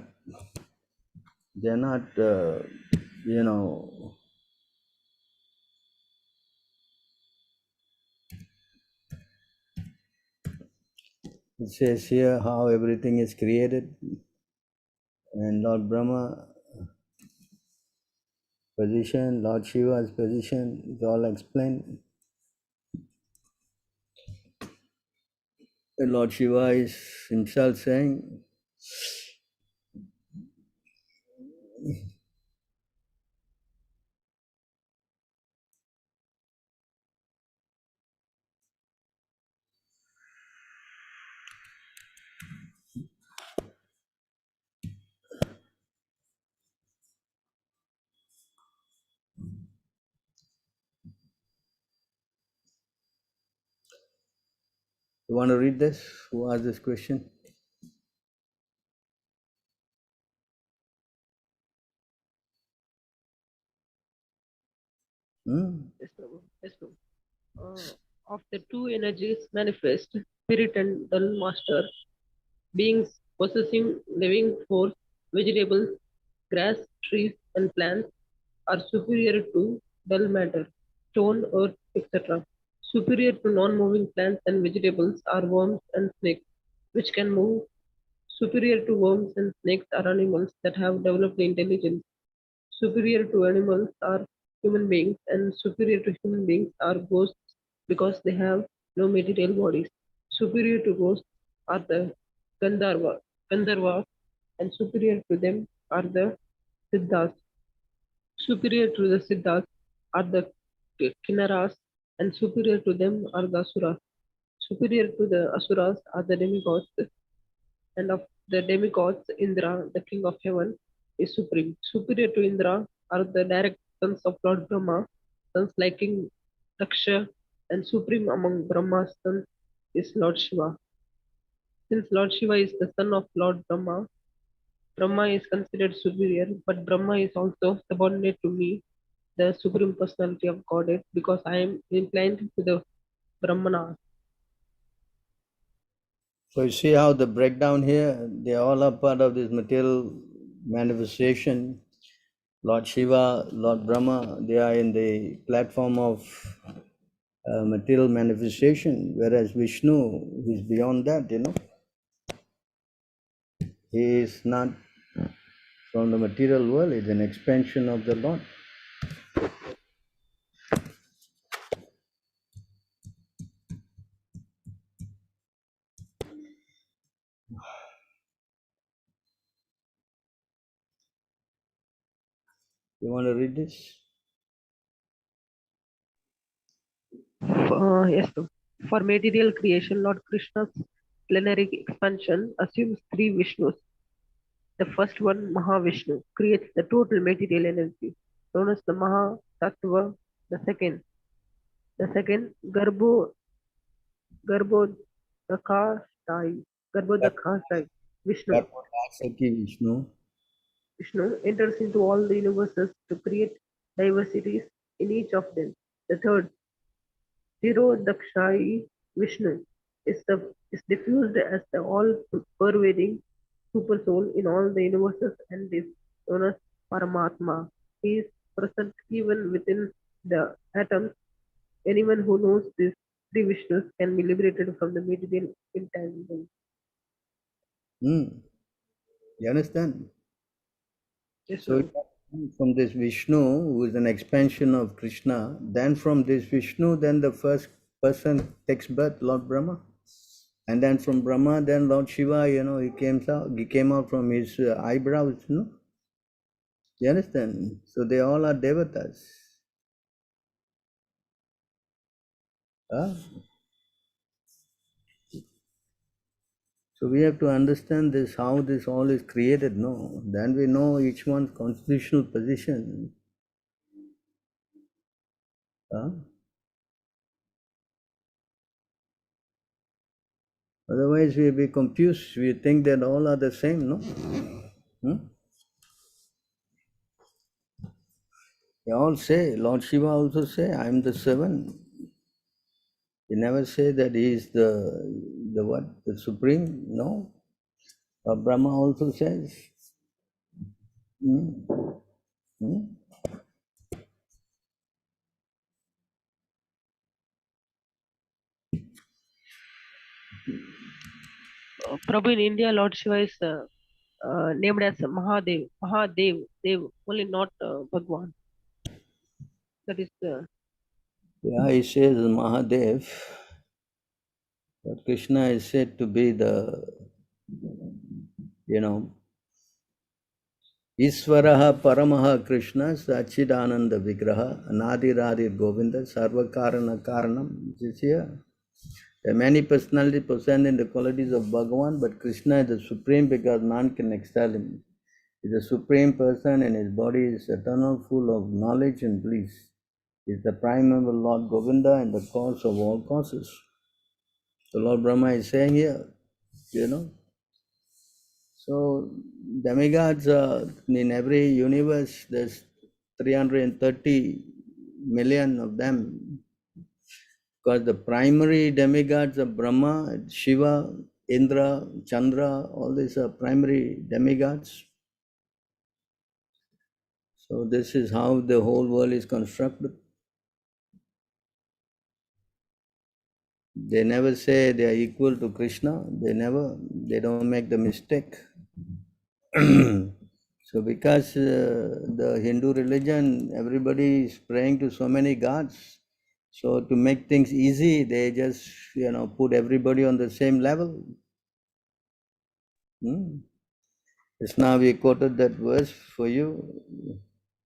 it says here how everything is created, and Lord Brahma position, Lord Shiva's position is all explained. And Lord Shiva is himself saying, you want to read this? Who asked this question? Yes, Prabhu. Yes, Prabhu. Of the two energies manifest, spirit and dull master, beings possessing living force, vegetables, grass, trees, and plants are superior to dull matter, stone, earth, etc. Superior to non-moving plants and vegetables are worms and snakes, which can move. Superior to worms and snakes are animals that have developed intelligence. Superior to animals are human beings, and superior to human beings are ghosts because they have no material bodies. Superior to ghosts are the Gandharvas, and superior to them are the Siddhas. Superior to the Siddhas are the Kinnaras, and superior to them are the Asuras. Superior to the Asuras are the demigods, and of the demigods, Indra, the king of heaven, is supreme. Superior to Indra are the direct sons of Lord Brahma, sons like King Daksha, and supreme among Brahma's sons is Lord Shiva. Since Lord Shiva is the son of Lord Brahma, Brahma is considered superior, but Brahma is also subordinate to me, the supreme personality of Godhead, because I am inclined to the Brahmana. So you see how the breakdown here, they all are part of this material manifestation. Lord Shiva, Lord Brahma, they are in the platform of material manifestation, whereas Vishnu is beyond that, He is not from the material world, it's an expansion of the Lord. You want to read this? Yes, sir. For material creation, Lord Krishna's plenary expansion assumes three Vishnus. The first one, Mahavishnu, creates the total material energy, known as the Mahatattva. The second, Garbhodakashai, Garbhodakashai, Vishnu. Karmadasaki Vishnu. Vishnu enters into all the universes to create diversities in each of them. The third, Tirodakshai Vishnu, is diffused as the all-pervading supersoul in all the universes and is known as Paramatma. He is present even within the atoms. Anyone who knows these three Vishnus can be liberated from the material intangible. You understand? Yes, So Prabhu. from this Vishnu, who is an expansion of Krishna, then from this Vishnu, then the first person takes birth, Lord Brahma. And then from Brahma, then Lord Shiva, he came out from his eyebrows. You understand? So they all are devatas. Huh? So we have to understand this, how this all is created, no? Then we know each one's constitutional position. Huh? Otherwise we'll be confused. We think that all are the same, no? They all say, Lord Shiva also say, I am the seven. He never say that he is the what? The supreme? No. Brahma also says. Hmm? Hmm? Prabhu, in India, Lord Shiva is named as Dev, only not Bhagwan. That is Yeah, he says Mahadev, but Krishna is said to be the, you know, Isvaraha Paramaha Krishna Sachidananda Vigraha Anadiradir Govinda Sarvakarana Karanam. This is here. There are many personalities possessing the qualities of Bhagavan, but Krishna is the supreme because none can excel him. He is the supreme person and his body is eternal, full of knowledge and bliss. He is the primeval Lord Govinda and the cause of all causes. So Lord Brahma is saying here. So demigods, in every universe, there's 330 million of them. Because the primary demigods are Brahma, Shiva, Indra, Chandra, all these are primary demigods. So this is how the whole world is constructed. They never say they are equal to Krishna. They don't make the mistake. So because the Hindu religion, everybody is praying to so many gods. So to make things easy, they just, put everybody on the same level. Just now we quoted that verse for you.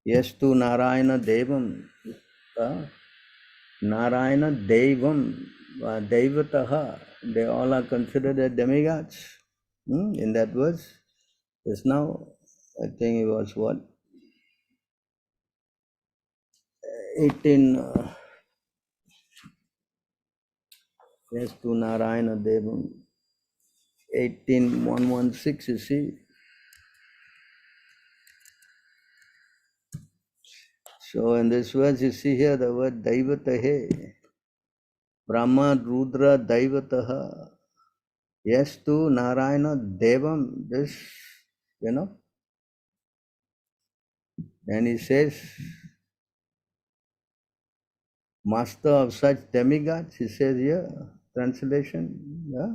Yes to Narayana Devam. Narayana Devam. Devataha, they all are considered as demigods. In that verse, just now, I think it was what? 18, yes, to Narayana Devam, 18:116, you see. So in this verse, you see here the word Daivatahe, Brahma, Rudra, Daivataha. Yes, to Narayana Devam, this, and he says, master of such demigods, he says here, translation, yeah.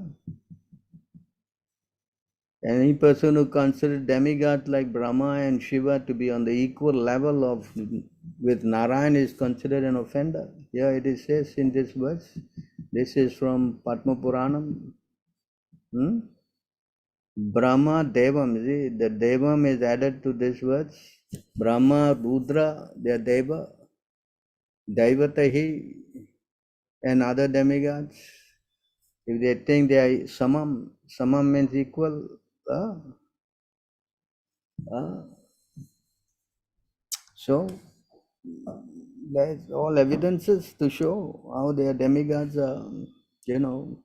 Any person who considers demigods like Brahma and Shiva to be on the equal level of with Narayan is considered an offender. Here it is says in this verse. This is from Padma Puranam. Brahma Devam, see, the Devam is added to this verse. Brahma, Rudra, they are Deva, Daivatahi, and other demigods. If they think they are Samam, Samam means equal. So, there's all evidences to show how their demigods are, you know.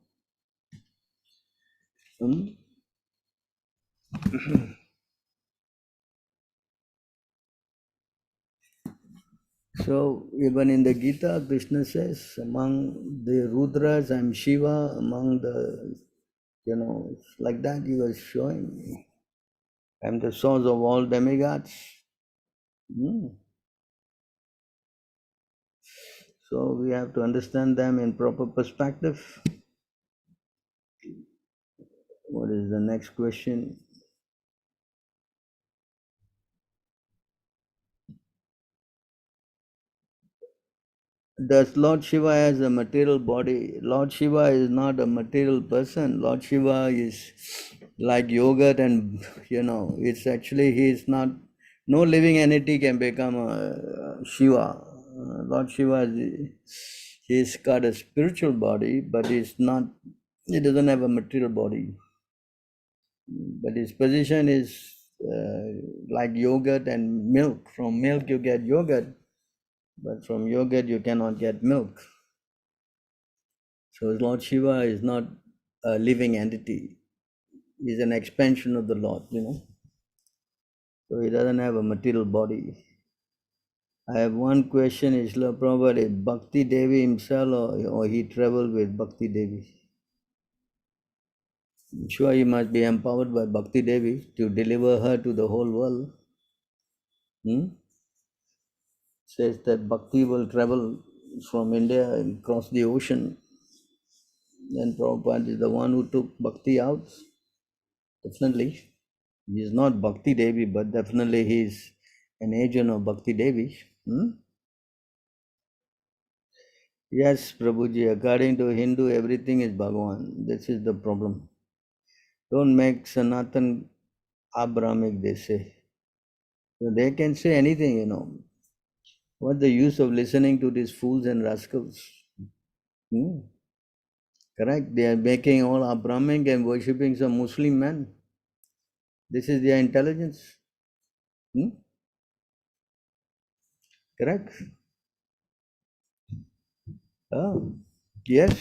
So, even in the Gita, Krishna says, among the Rudras, I'm Shiva, among the, like that he was showing. I'm the source of all demigods. So, we have to understand them in proper perspective. What is the next question? Does Lord Shiva has a material body? Lord Shiva is not a material person. Lord Shiva is like yogurt and, it's actually, he is not, no living entity can become a Shiva. Lord Shiva, he's got a spiritual body, but he doesn't have a material body. But his position is like yogurt and milk. From milk you get yogurt, but from yogurt you cannot get milk. So Lord Shiva is not a living entity. He's an expansion of the Lord, So he doesn't have a material body. I have one question, Isla Prabhupada, is Bhakti Devi himself or he traveled with Bhakti Devi? I'm sure he must be empowered by Bhakti Devi to deliver her to the whole world. Says that Bhakti will travel from India and cross the ocean. Then Prabhupada is the one who took Bhakti out. Definitely. He is not Bhakti Devi, but definitely he is an agent of Bhakti Devi. Yes, Prabhuji, according to Hindu, everything is Bhagavan. This is the problem. Don't make Sanatan Abrahamic, they say. So they can say anything, What's the use of listening to these fools and rascals? Correct? They are making all Abrahamic and worshipping some Muslim men. This is their intelligence. Correct? Oh, yes.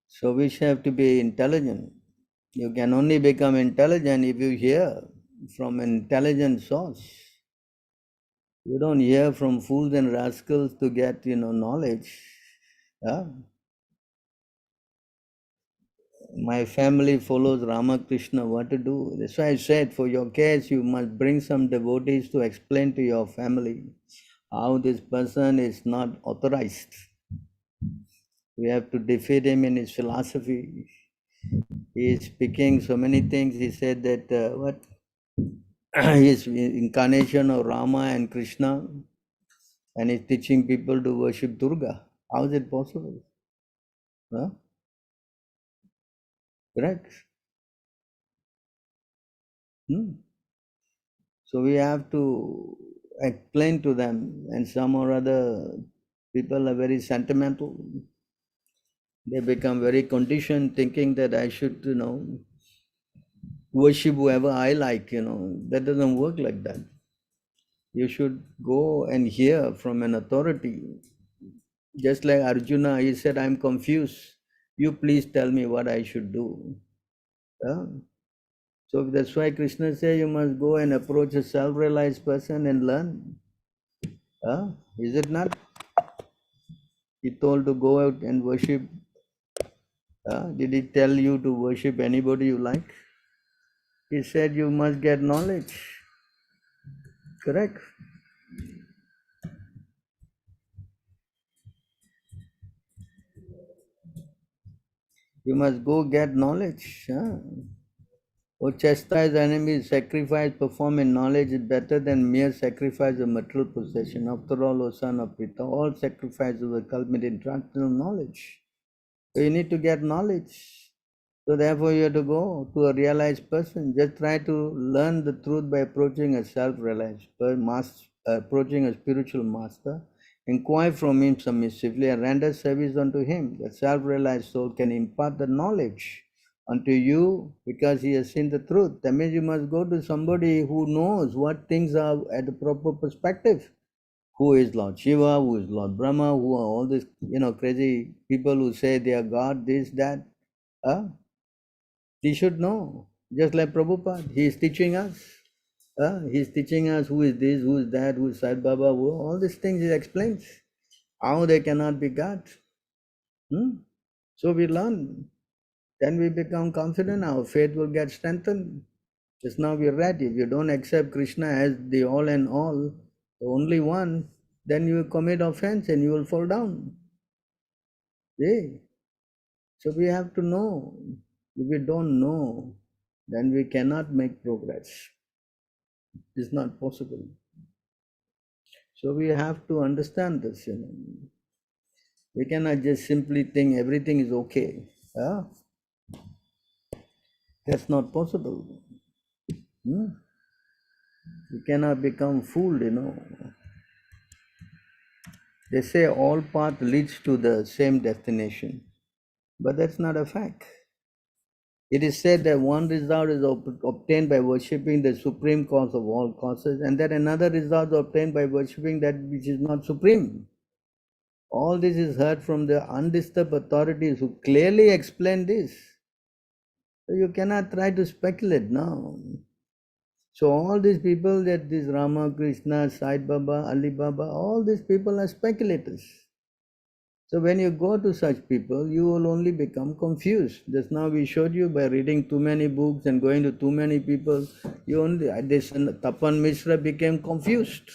So we have to be intelligent. You can only become intelligent if you hear from an intelligent source. You don't hear from fools and rascals to get, knowledge. My family follows Ramakrishna, what to do? That's why I said, for your case, you must bring some devotees to explain to your family how this person is not authorized. We have to defeat him in his philosophy. He is speaking so many things. He said that he is incarnation of Rama and Krishna, and he's teaching people to worship Durga. How is it possible? Correct? So we have to explain to them, and some or other People are very sentimental. They become very conditioned, thinking that I should, worship whoever I like, That doesn't work like that. You should go and hear from an authority. Just like Arjuna, he said, I'm confused. You please tell me what I should do. Yeah? So that's why Krishna says you must go and approach a self-realized person and learn. Is it not? He told to go out and worship. Did he tell you to worship anybody you like? He said you must get knowledge. Correct? You must go get knowledge. Or chastise enemies, sacrifice performed in knowledge is better than mere sacrifice of material possession. After all, O son of Pita, all sacrifices will culminate in transcendental knowledge. So you need to get knowledge. So therefore you have to go to a realized person. Just try to learn the truth by approaching a self-realized master, approaching a spiritual master. Inquire from him submissively and render service unto him. The self-realized soul can impart the knowledge unto you because he has seen the truth. That means you must go to somebody who knows what things are at the proper perspective. Who is Lord Shiva, who is Lord Brahma, who are all these crazy people who say they are God, this, that. He should know. Just like Prabhupada, he is teaching us. He is teaching us who is this, who is that, who is Sai Baba, all these things he explains. How they cannot be God. So we learn. Then we become confident, our faith will get strengthened. Just now we read, if you don't accept Krishna as the all and all, the only one, then you will commit offense and you will fall down. See? So we have to know. If we don't know, then we cannot make progress. It's not possible. So we have to understand this. We cannot just simply think everything is okay. That's not possible. We cannot become fooled. They say all path leads to the same destination, but that's not a fact. It is said that one result is obtained by worshipping the supreme cause of all causes, and that another result is obtained by worshipping that which is not supreme. All this is heard from the undisturbed authorities who clearly explain this. So you cannot try to speculate now. So all these people, that this Rama, Krishna, Sai Baba, Ali Baba, all these people are speculators. So when you go to such people, you will only become confused. Just now we showed you by reading too many books and going to too many people, this Tapan Mishra became confused.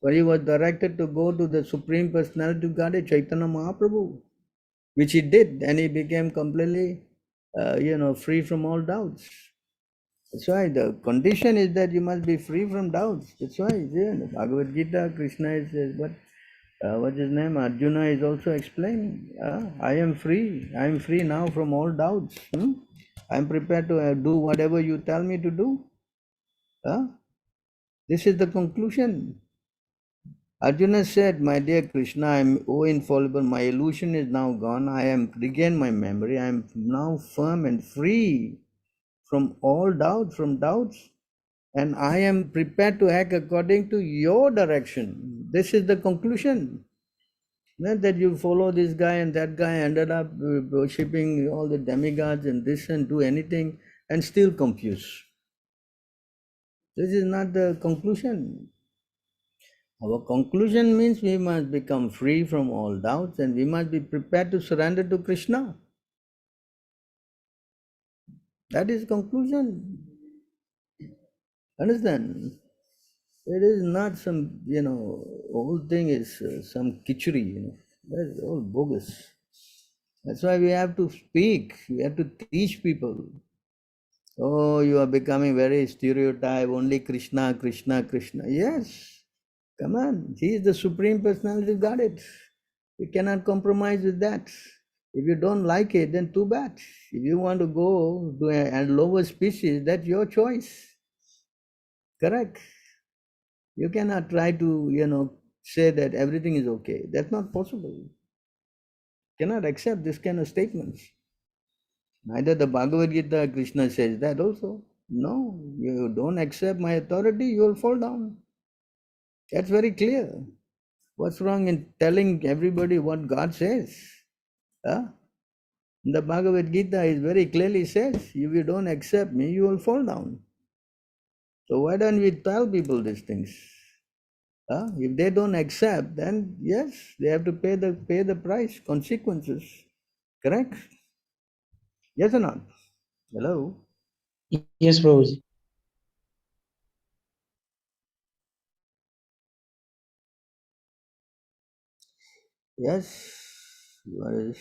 But he was directed to go to the Supreme Personality of Godhead, Chaitanya Mahaprabhu, which he did, and he became completely, free from all doubts. That's why the condition is that you must be free from doubts. That's why in Bhagavad Gita, Krishna says, but what's his name? Arjuna is also explaining, I am free now from all doubts. I am prepared to do whatever you tell me to do. This is the conclusion. Arjuna said, my dear Krishna, I am infallible, my illusion is now gone, I am regained my memory, I am now firm and free from all doubts, and I am prepared to act according to your direction. This is the conclusion. Not that you follow this guy and that guy ended up worshipping all the demigods and this and do anything and still confused. This is not the conclusion. Our conclusion means we must become free from all doubts and we must be prepared to surrender to Krishna. That is conclusion. Understand? It is not some, whole thing is some kitchery, That's all bogus. That's why we have to speak, we have to teach people. Oh, you are becoming very stereotype, only Krishna, Krishna, Krishna. Yes, come on, he is the Supreme Personality of Godhead. You cannot compromise with that. If you don't like it, then too bad. If you want to go to a lower species, that's your choice. Correct? You cannot try to, say that everything is okay. That's not possible. Cannot accept this kind of statements. Neither the Bhagavad Gita, Krishna says that also. No, you don't accept my authority, you will fall down. That's very clear. What's wrong in telling everybody what God says? Huh? The Bhagavad Gita is very clearly says, if you don't accept me, you will fall down. So why don't we tell people these things? Huh? If they don't accept, then yes, they have to pay the price, consequences. Correct? Yes or not? Hello? Yes, Prabhuji. Yes. What is?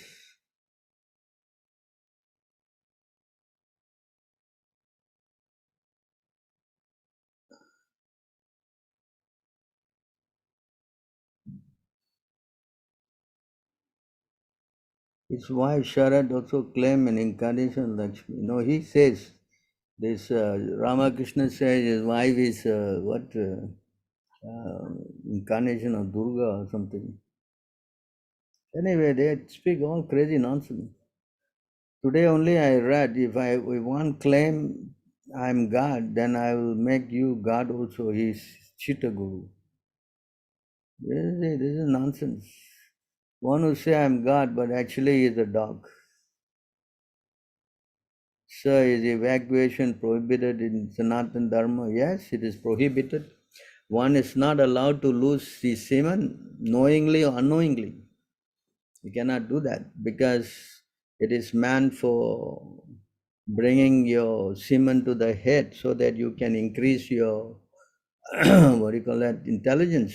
His wife Sharad also claimed an incarnation Lakshmi. No, he says, this Ramakrishna says his wife is incarnation of Durga or something. Anyway, they speak all crazy nonsense. Today only I read, if one claim I'm God, then I will make you God also. He's Chitta Guru. This is nonsense. One who say I'm God, but actually he is a dog. Sir, is evacuation prohibited in Sanatana Dharma? Yes, it is prohibited. One is not allowed to lose his semen knowingly or unknowingly. You cannot do that because it is meant for bringing your semen to the head so that you can increase your what do you call that, intelligence,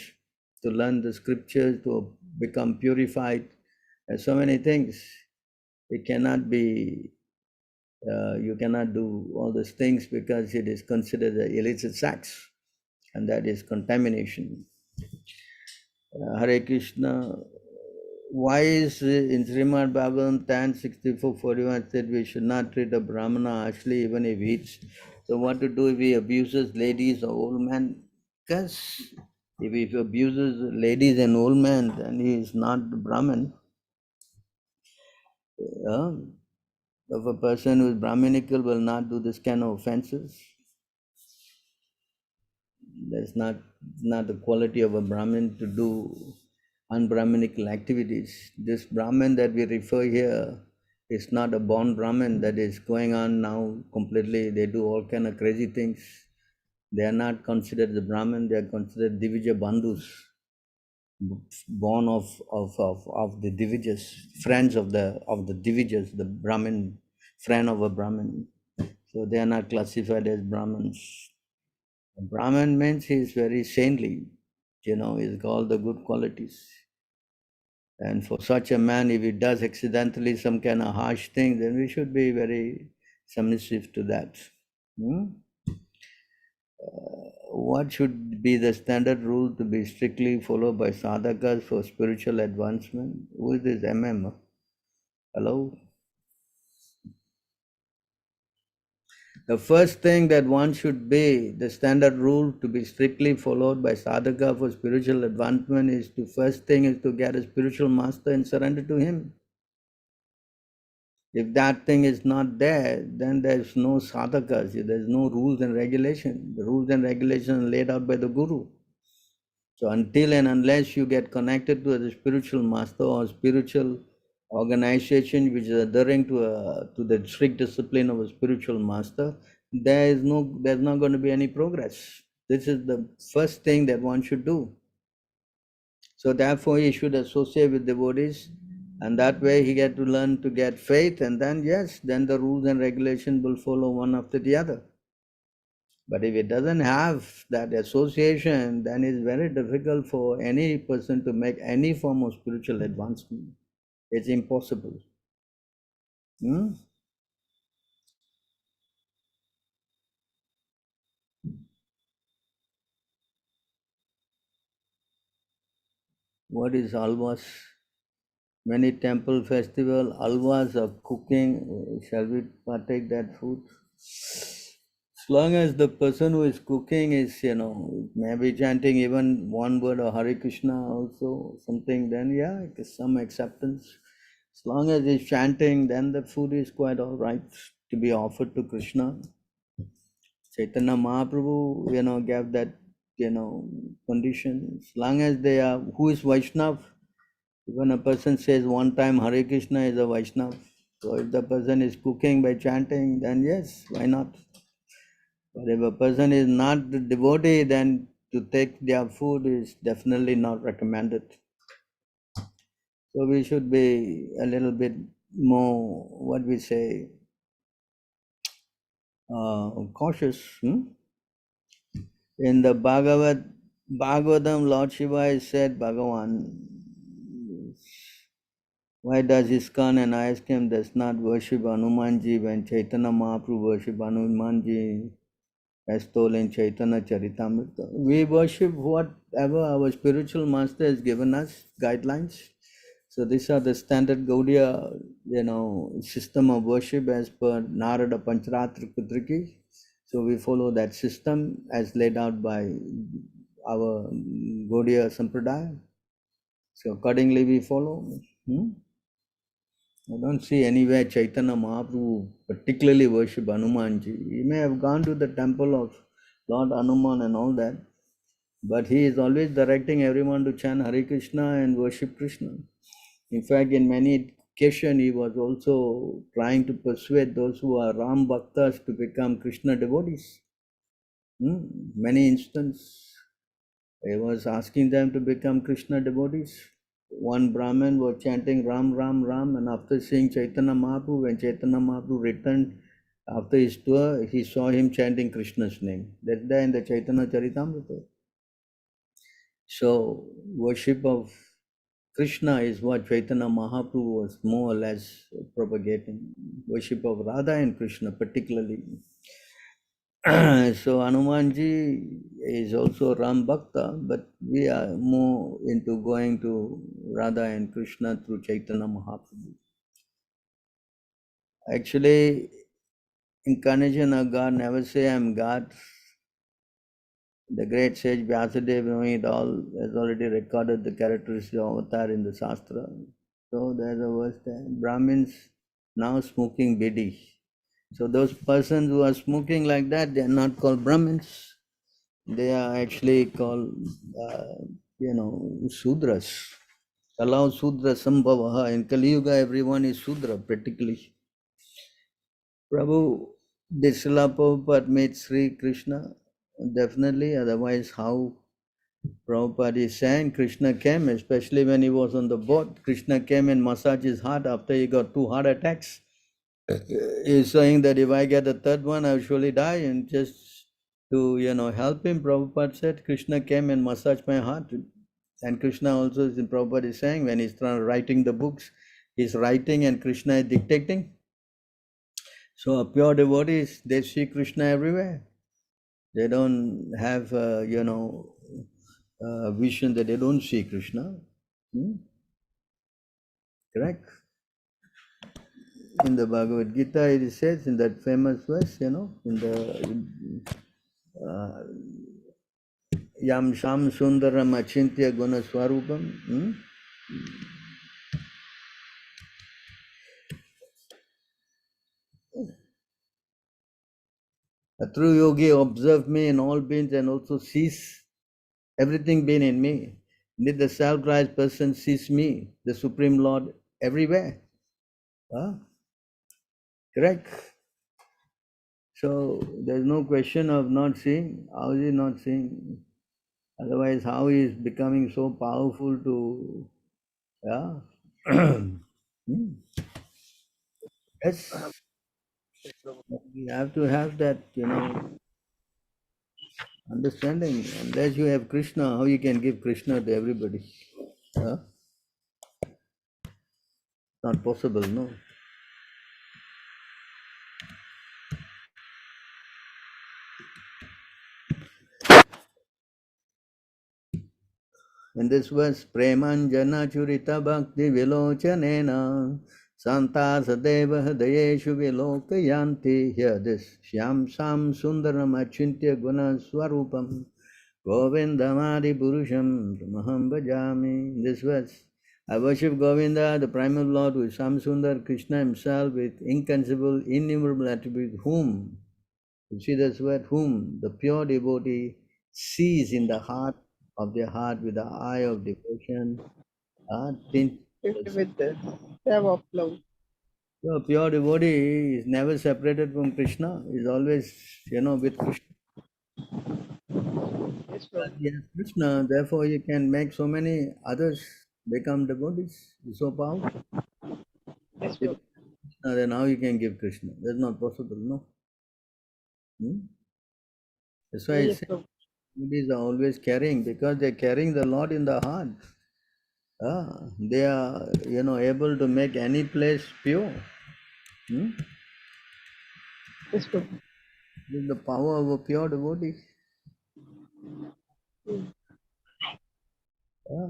to learn the scriptures, to become purified. There's so many things. It cannot be, you cannot do all those things because it is considered an illicit sex, and that is contamination. Hare Krishna. Why is in Srimad Bhagavatam 10:64-41 said we should not treat a Brahmana harshly even if he eats? So what to do if he abuses ladies or old men? Because if he abuses ladies and old men, then he is not Brahman. If a person who is Brahminical will not do this kind of offenses, that's not the quality of a Brahmin to do unbrahminical activities. This Brahmin that we refer here is not a born Brahmin that is going on now completely. They do all kind of crazy things. They are not considered the Brahmin, they are considered Divija Bandhus, born of the Divijas, friends of the Divijas, the Brahmin, friend of a Brahmin. So they are not classified as Brahmins. Brahman means he is very saintly, he's got all the good qualities. And for such a man, if he does accidentally some kind of harsh thing, then we should be very submissive to that. What should be the standard rule to be strictly followed by sadhakas for spiritual advancement? Who is this MM? Hello? The first thing that one should be, the standard rule to be strictly followed by sadhaka for spiritual advancement is to first thing is to get a spiritual master and surrender to him. If that thing is not there, then there's no sadhakas, there's no rules and regulation. The rules and regulations are laid out by the Guru. So until and unless you get connected to a spiritual master or spiritual organization which is adhering to the strict discipline of a spiritual master, there's not going to be any progress. This is the first thing that one should do. So therefore he should associate with devotees, and that way he get to learn to get faith, and then yes, then the rules and regulations will follow one after the other. But if it doesn't have that association, then it's very difficult for any person to make any form of spiritual advancement. It's impossible. What is alvas? Many temple festival, alvas are cooking. Shall we partake that food? long as the person who is cooking is, maybe chanting even one word of Hare Krishna also, something, then yeah, it is some acceptance. As long as he's chanting, then the food is quite all right to be offered to Krishna. Chaitanya Mahaprabhu, gave that, condition. As long as they are, who is Vaishnav? When a person says one time Hare Krishna is a Vaishnav. So if the person is cooking by chanting, then yes, why not? But if a person is not the devotee, then to take their food is definitely not recommended. So we should be a little bit more, what we say, cautious. In the Bhagavatam, Lord Shiva has said, Bhagavan, why does ISKCON and ISKCON does not worship Hanumanji when Chaitanya Mahaprabhu worship Hanumanji as told in Chaitanya Charitamrita? We worship whatever our spiritual master has given us, guidelines. So these are the standard Gaudiya, system of worship as per Narada Pancharatra Kutriki. So we follow that system as laid out by our Gaudiya Sampradaya. So accordingly we follow. I don't see anywhere Chaitanya Mahaprabhu particularly worship Hanumanji. He may have gone to the temple of Lord Hanuman and all that, but he is always directing everyone to chant Hare Krishna and worship Krishna. In fact, in many occasions, he was also trying to persuade those who are Ram Bhaktas to become Krishna devotees. Many instances, he was asking them to become Krishna devotees. One Brahmin was chanting Ram, Ram, Ram, and after seeing Chaitanya Mahaprabhu, when Chaitanya Mahaprabhu returned after his tour, he saw him chanting Krishna's name. That's there in the Chaitanya Charitamrita. So, worship of Krishna is what Chaitanya Mahaprabhu was more or less propagating. Worship of Radha and Krishna particularly. So Hanumanji is also Ram Bhakta, but we are more into going to Radha and Krishna through Chaitanya Mahaprabhu. Actually, incarnation of God never say I'm God. The great sage Vyasadeva, knowing it all, has already recorded the characteristics of avatar in the Shastra. So there's a verse there, Brahmins now smoking bidi. So those persons who are smoking like that, they are not called Brahmins. They are actually called, Sudras. Allow Sudra Sambhavaha. In Kali Yuga, everyone is Sudra, practically. Prabhu, did Srila Prabhupada meet Sri Krishna? Definitely, otherwise how Prabhupada is saying Krishna came, especially when he was on the boat. Krishna came and massaged his heart after he got 2 heart attacks. He's saying that if I get a third one, I'll surely die. And just to, help him, Prabhupada said, Krishna came and massaged my heart. And Krishna also, Prabhupada is saying, when he's writing the books, he's writing and Krishna is dictating. So pure devotees, they see Krishna everywhere. They don't have, vision that they don't see Krishna. Correct? In the Bhagavad Gita, it says in that famous verse, in the Yam Sham Sundaram Achintya Guna Swarupam. A true yogi observe me in all beings and also sees everything being in me. Indeed, the self-realized person sees me, the Supreme Lord, everywhere. Correct? So there's no question of not seeing. How is he not seeing? Otherwise, how he is becoming so powerful to, Yes, we have to have that, understanding. Unless you have Krishna, how you can give Krishna to everybody? Not possible, no. In this verse, Premanjana Churita Bhakti Vilochanena Santa Sadeva Hridayeshu Vilokayanti. Hear this. Shyam Sam Sundaram Achintya Guna Swarupam Govindamadi Purusham Maham Bhajami. In this verse, I worship Govinda, the primal Lord, who is Sam Sundar, Krishna himself, with inconceivable, innumerable attributes, whom, you see this word, whom the pure devotee sees in the heart of their heart with the eye of devotion, tint. With the love of love. So pure devotee is never separated from Krishna, is always, with Krishna. Yes, Because Prabhu. he has Krishna, therefore he can make so many others become devotees. He's so powerful. Yes, If Prabhu. Krishna, then how you can give Krishna? That's not possible, no. That's why I Yes, say Prabhu. devotees are always carrying, because they're carrying the Lord in the heart. They are, able to make any place pure. Hmm? Yes, Prabhu. This is the power of a pure devotee. Mm. Ah.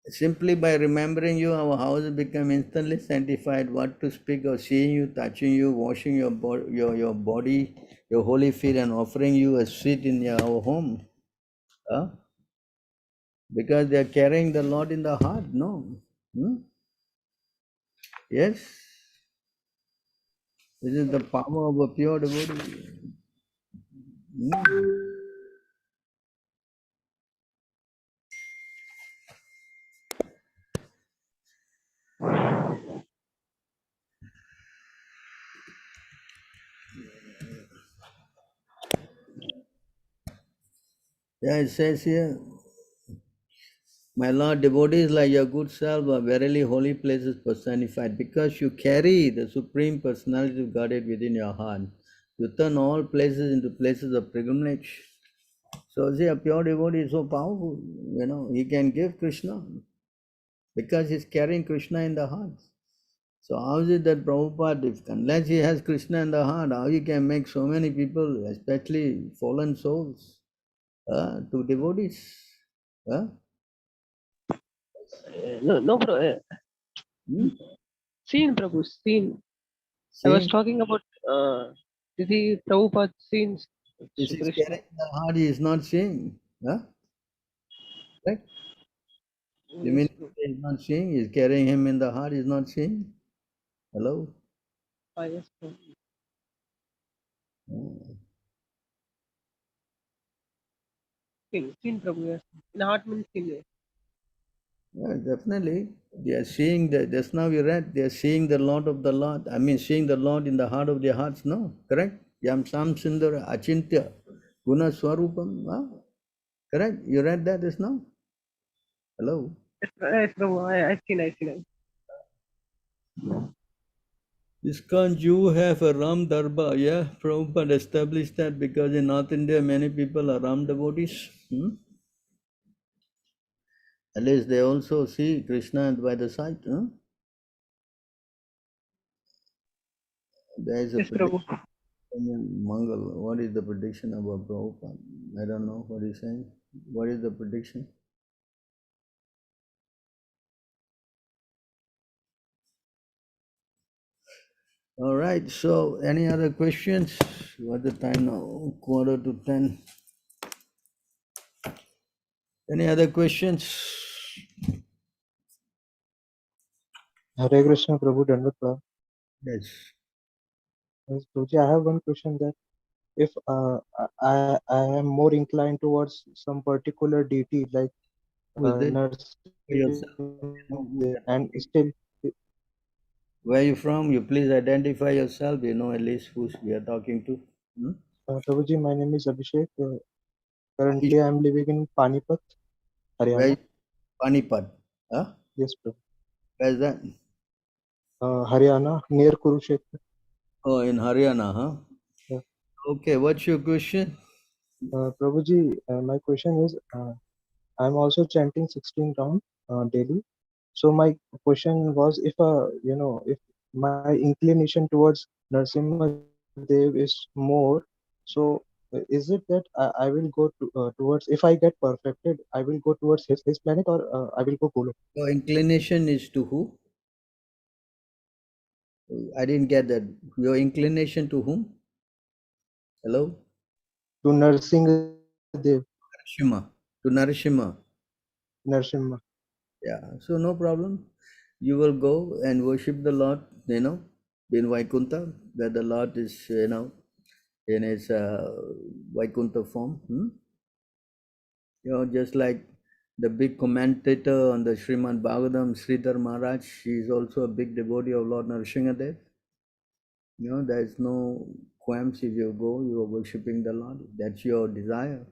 Simply by remembering you, our house become instantly sanctified. What to speak of seeing you, touching you, washing your body, your holy feet, and offering you a seat in our home. Because they are carrying the Lord in the heart, no? Yes, this is the power of a pure devotee. Yeah, it says here, my Lord, devotees like your good self are verily holy places personified, because you carry the Supreme Personality of Godhead within your heart. You turn all places into places of pilgrimage. So, see, a pure devotee is so powerful. He can give Krishna because he's carrying Krishna in the heart. So, how is it that Prabhupada, unless he has Krishna in the heart, how he can make so many people, especially fallen souls, to devotees? No, no, Prabhu. Hmm? Seen, Prabhu. Seen. I was Seeing talking about the Prabhupada scenes. this Shri is Krishna. carrying the heart, he is not seeing. Right? You Yes, mean Prabhu. he is not seeing? He is carrying him in the heart, he is not seeing? Hello? Yes, Prabhu. Hmm. Seen, Prabhu. Yes. In heart means seen. Yes. Yeah, definitely. They are seeing just now we read, they are seeing the Lord of the Lord. I mean, seeing the Lord in the heart of their hearts, no? Correct? Yam Sam Sundara Achintya Guna Swarupam. Correct? You read that just now? Hello? Yes, Prabhu. I seen. I seen. ISKCON, you have a Ram Darbar. Yeah, Prabhupada established that because in North India many people are Ram devotees. At least they also see Krishna by the sight. There is a Yes, prediction Prabhu. in Mangal. What is the prediction about Prabhupada? I don't know what he's saying. What is the prediction? All right, so any other questions? What's the time now? 9:45. Any other questions? Hare Krishna, Prabhu Dandavat Prabhu. Yes. Yes, Prabhuji, I have one question that if I am more inclined towards some particular deity like Who is this? For yourself. Narsimhadev Who we are and talking? still Where are you from? You please identify yourself. You know at least who we are talking to. Prabhuji, my name is Abhishek. Abhish- Currently, I am living in Panipat, Where? Haryana. Panipat. Huh? Yes, Prabhu. Where's that? Haryana, near Kurukshetra. Oh, in Haryana, huh? Yeah. Okay, what's your question? Prabhuji, my question is, I'm also chanting 16 rounds daily. So my question was, if my inclination towards Narsimha Dev is more, so is it that I will go towards, if I get perfected, I will go towards his planet, or I will go Golok? Your inclination is to who? I didn't get that. Your inclination to whom? Hello? To Narsingadev, Narashima. To Narashima. Narsimha. Yeah. So no problem. You will go and worship the Lord, in Vaikunta, where the Lord is, in his Vaikunta form. Just like the big commentator on the Srimad Bhagavatam, Sridhar Maharaj, he is also a big devotee of Lord Narasimhadev. There is no qualms if you go, you are worshipping the Lord. That's your desire.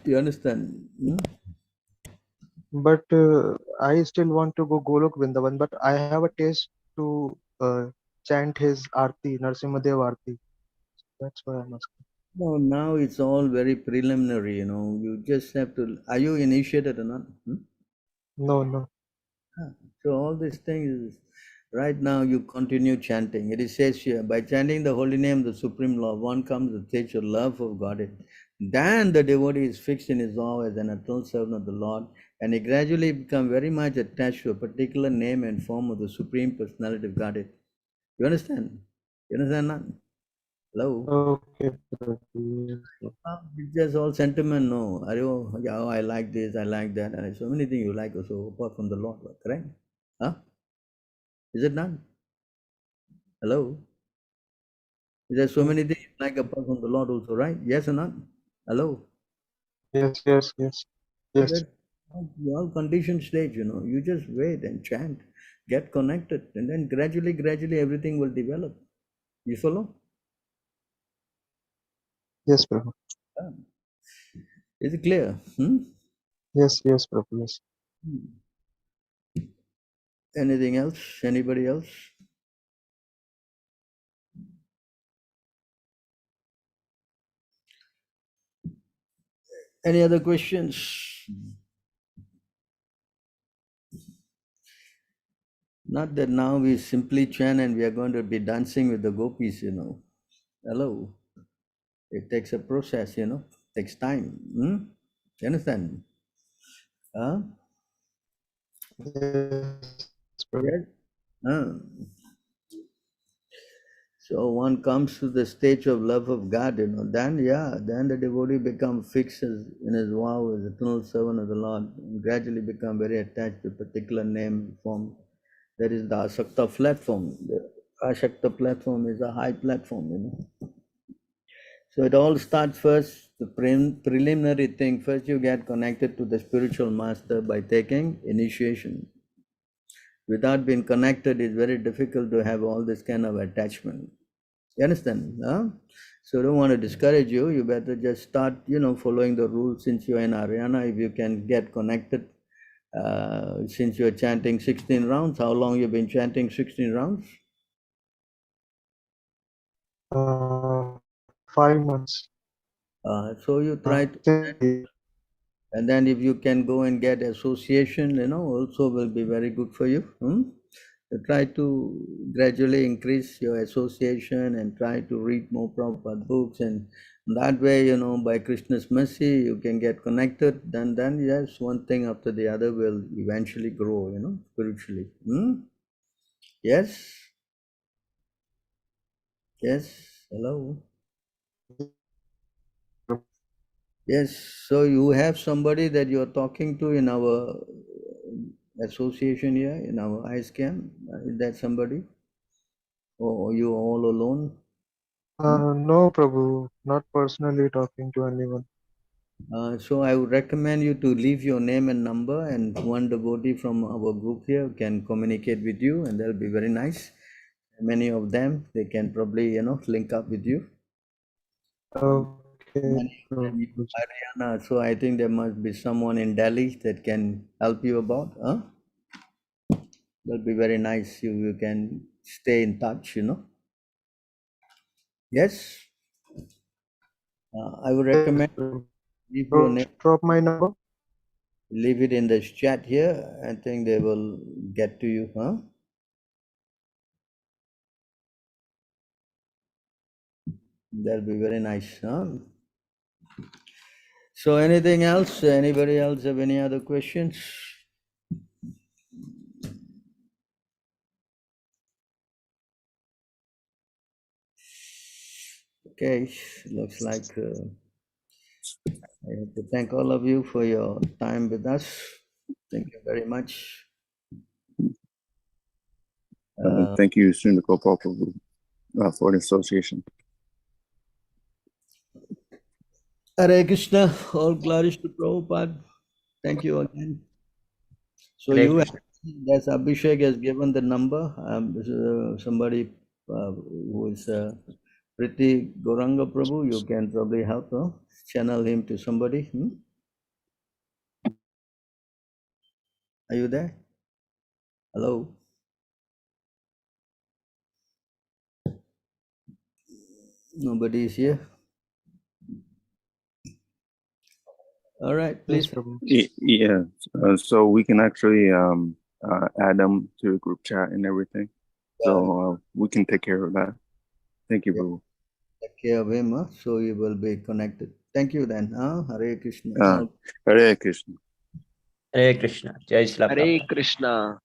You understand? But I still want to go Golok Vrindavan, but I have a taste to chant his Aarti, Narsimhadev Aarti. That's why I'm asking. No, now it's all very preliminary, You just have to. Are you initiated or not? No, no. So all these things, right now you continue chanting. It is says here, by chanting the holy name, the Supreme Lord, one comes to taste your love of Godhead. Then the devotee is fixed in his vow as an eternal servant of the Lord, and he gradually becomes very much attached to a particular name and form of the Supreme Personality of Godhead. You understand? You understand that? Hello? Okay, Prabhu. Yes, Prabhu. It's just all sentiment, no. Yeah, I like this, I like that, and so many things you like also, apart from the Lord, correct? Huh? Is it not? Hello? There's so many things you like apart from the Lord also, right? Yes or not? Hello? Yes, yes, yes. So Yes. that's all conditioned stage, You just wait and chant, get connected, and then gradually everything will develop. You follow? Yes, Prabhu. Yeah. Is it clear? Yes, yes, Prabhu. Yes. Anything else? Anybody else? Any other questions? Not that now we simply chant and we are going to be dancing with the gopis, Hello. It takes a process, takes time. You understand? Huh? Yes, Prabhu. Yes. Huh. So one comes to the stage of love of God, then the devotee becomes fixed in his vow as eternal servant of the Lord, and gradually become very attached to a particular name form. That is the Asakta platform. The Asakta platform is a high platform, So it all starts first, the preliminary thing. First you get connected to the spiritual master by taking initiation. Without being connected, it's very difficult to have all this kind of attachment. You understand? Huh? So I don't want to discourage you. You better just start, following the rules since you're in Haryana. If you can get connected, since you're chanting 16 rounds, how long you've been chanting 16 rounds? 5 months. So you try to, and then if you can go and get association, also will be very good for you. You try to gradually increase your association and try to read more Prabhupada books, and that way, by Krishna's mercy, you can get connected. Then yes, one thing after the other will eventually grow, spiritually. Yes, yes. Hello. Yes. So you have somebody that you're talking to in our association here, in our ISCAM. Is that somebody? Or you all alone? No, Prabhu. Not personally talking to anyone. So I would recommend you to leave your name and number, and one devotee from our group here can communicate with you, and that'll be very nice. Many of them, they can probably, link up with you. Okay, Many of them in Prabhu. Haryana, so I think there must be someone in Delhi that can help you about. That'll be very nice. You can stay in touch, Yes. I would Yes, recommend Prabhu. leave your So name, drop my number. leave it in the chat here. I think they will get to you, That'll be very nice, So anything else? Anybody else have any other questions? Okay, looks like I have to thank all of you for your time with us. Thank you very much. Thank you, Sundar Gopal Prabhu, for the association. Hare Krishna, all glories to Prabhupada. Thank you again. So Hare you, Krishna. as Abhishek has given the number, somebody who is Priti Goranga Prabhu, you can probably help channel him to somebody. Are you there? Hello? Nobody is here. All right, Yes, please. Prabhu. Yeah, so we can actually add them to the group chat and everything. So we can take care of that. Thank you, Prabhu. Take care of him, so he will be connected. Thank you then. Hare Krishna. Hare Krishna. Hare Krishna. Jai Shri Hare Prabhupada. Krishna.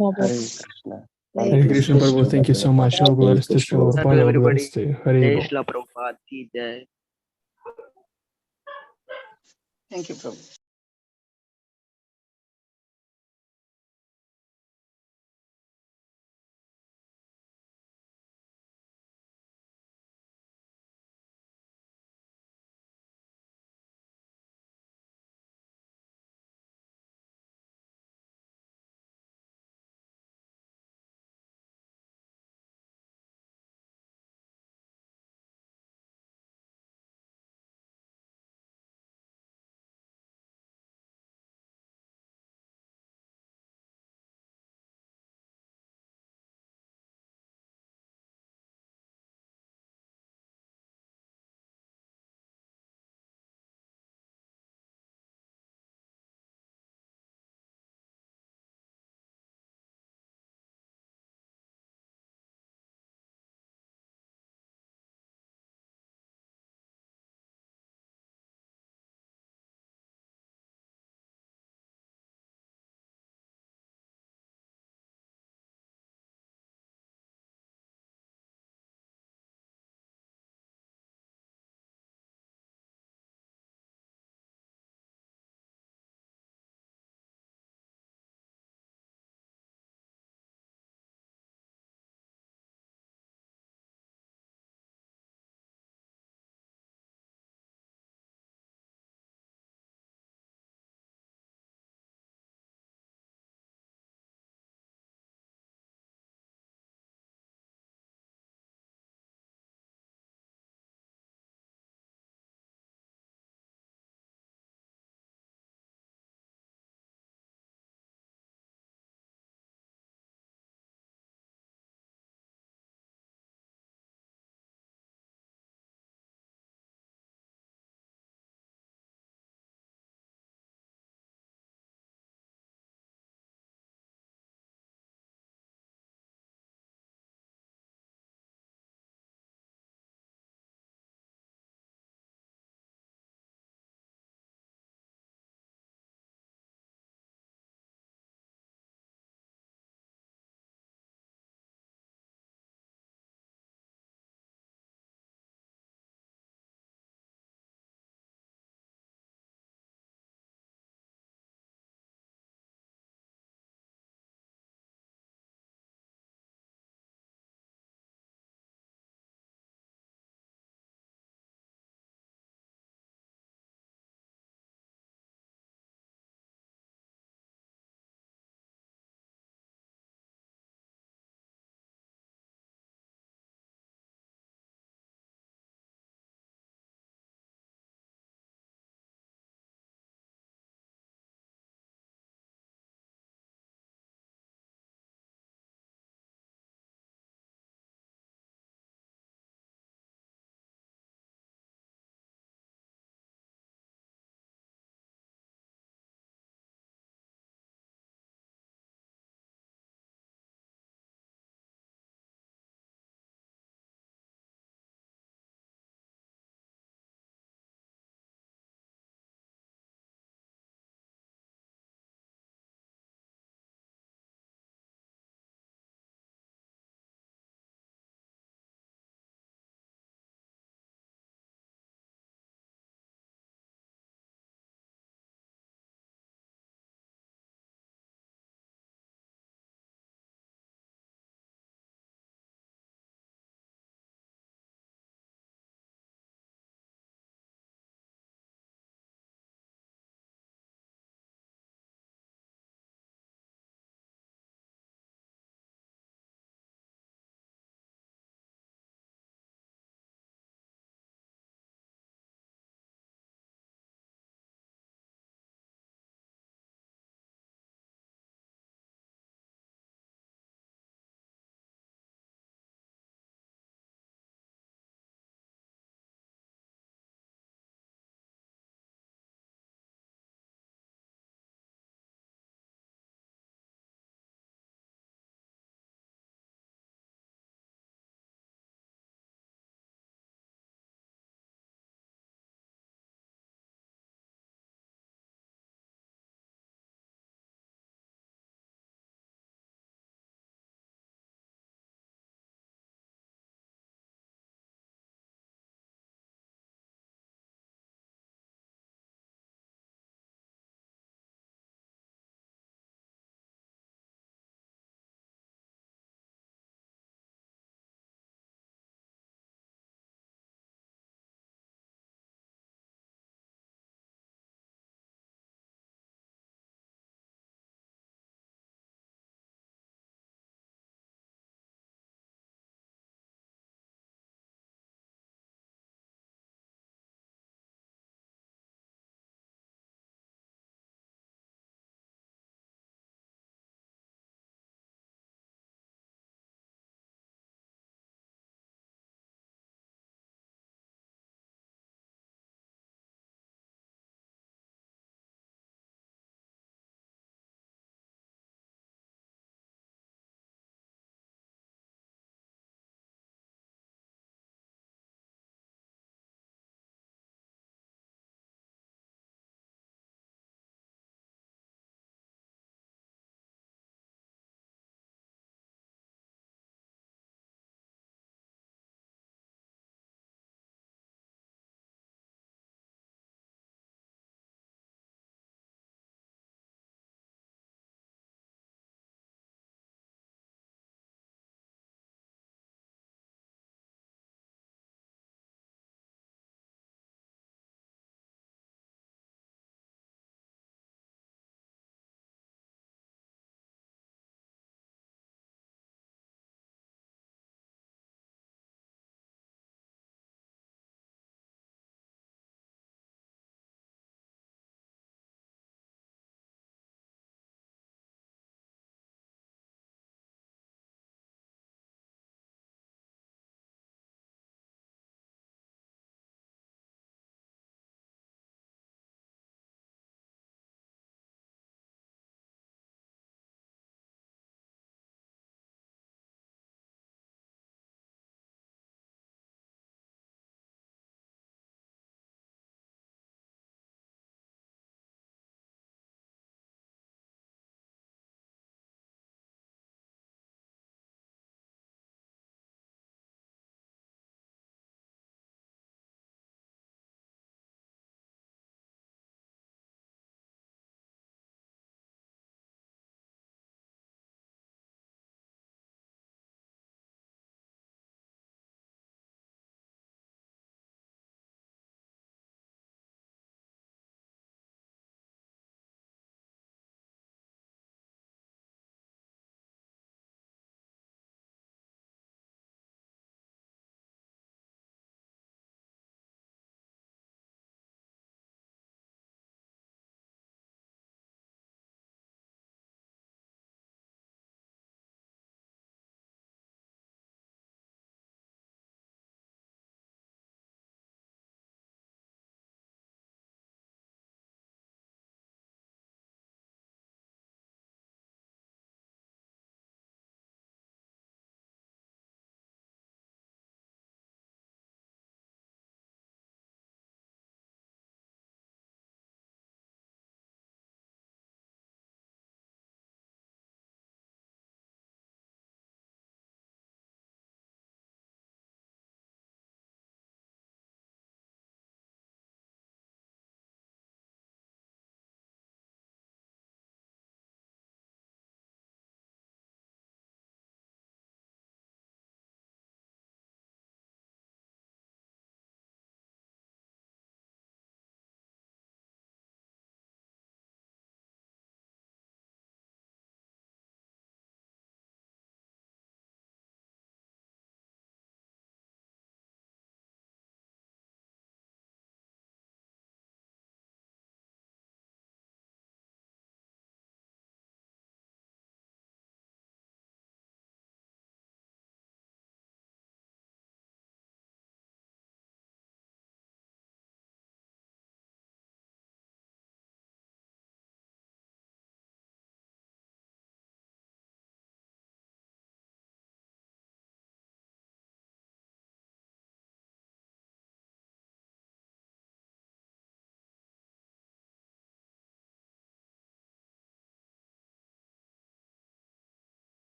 Prabhu. Hare Krishna. Hare Thank you. Hare Krishna Prabhu, thank you so much. All glories to Shri Krishna to Prabhupada, all everybody. glories to you. Hare Jai Bo. Shri Prabhupada ki jai. Thank you, Prabhu.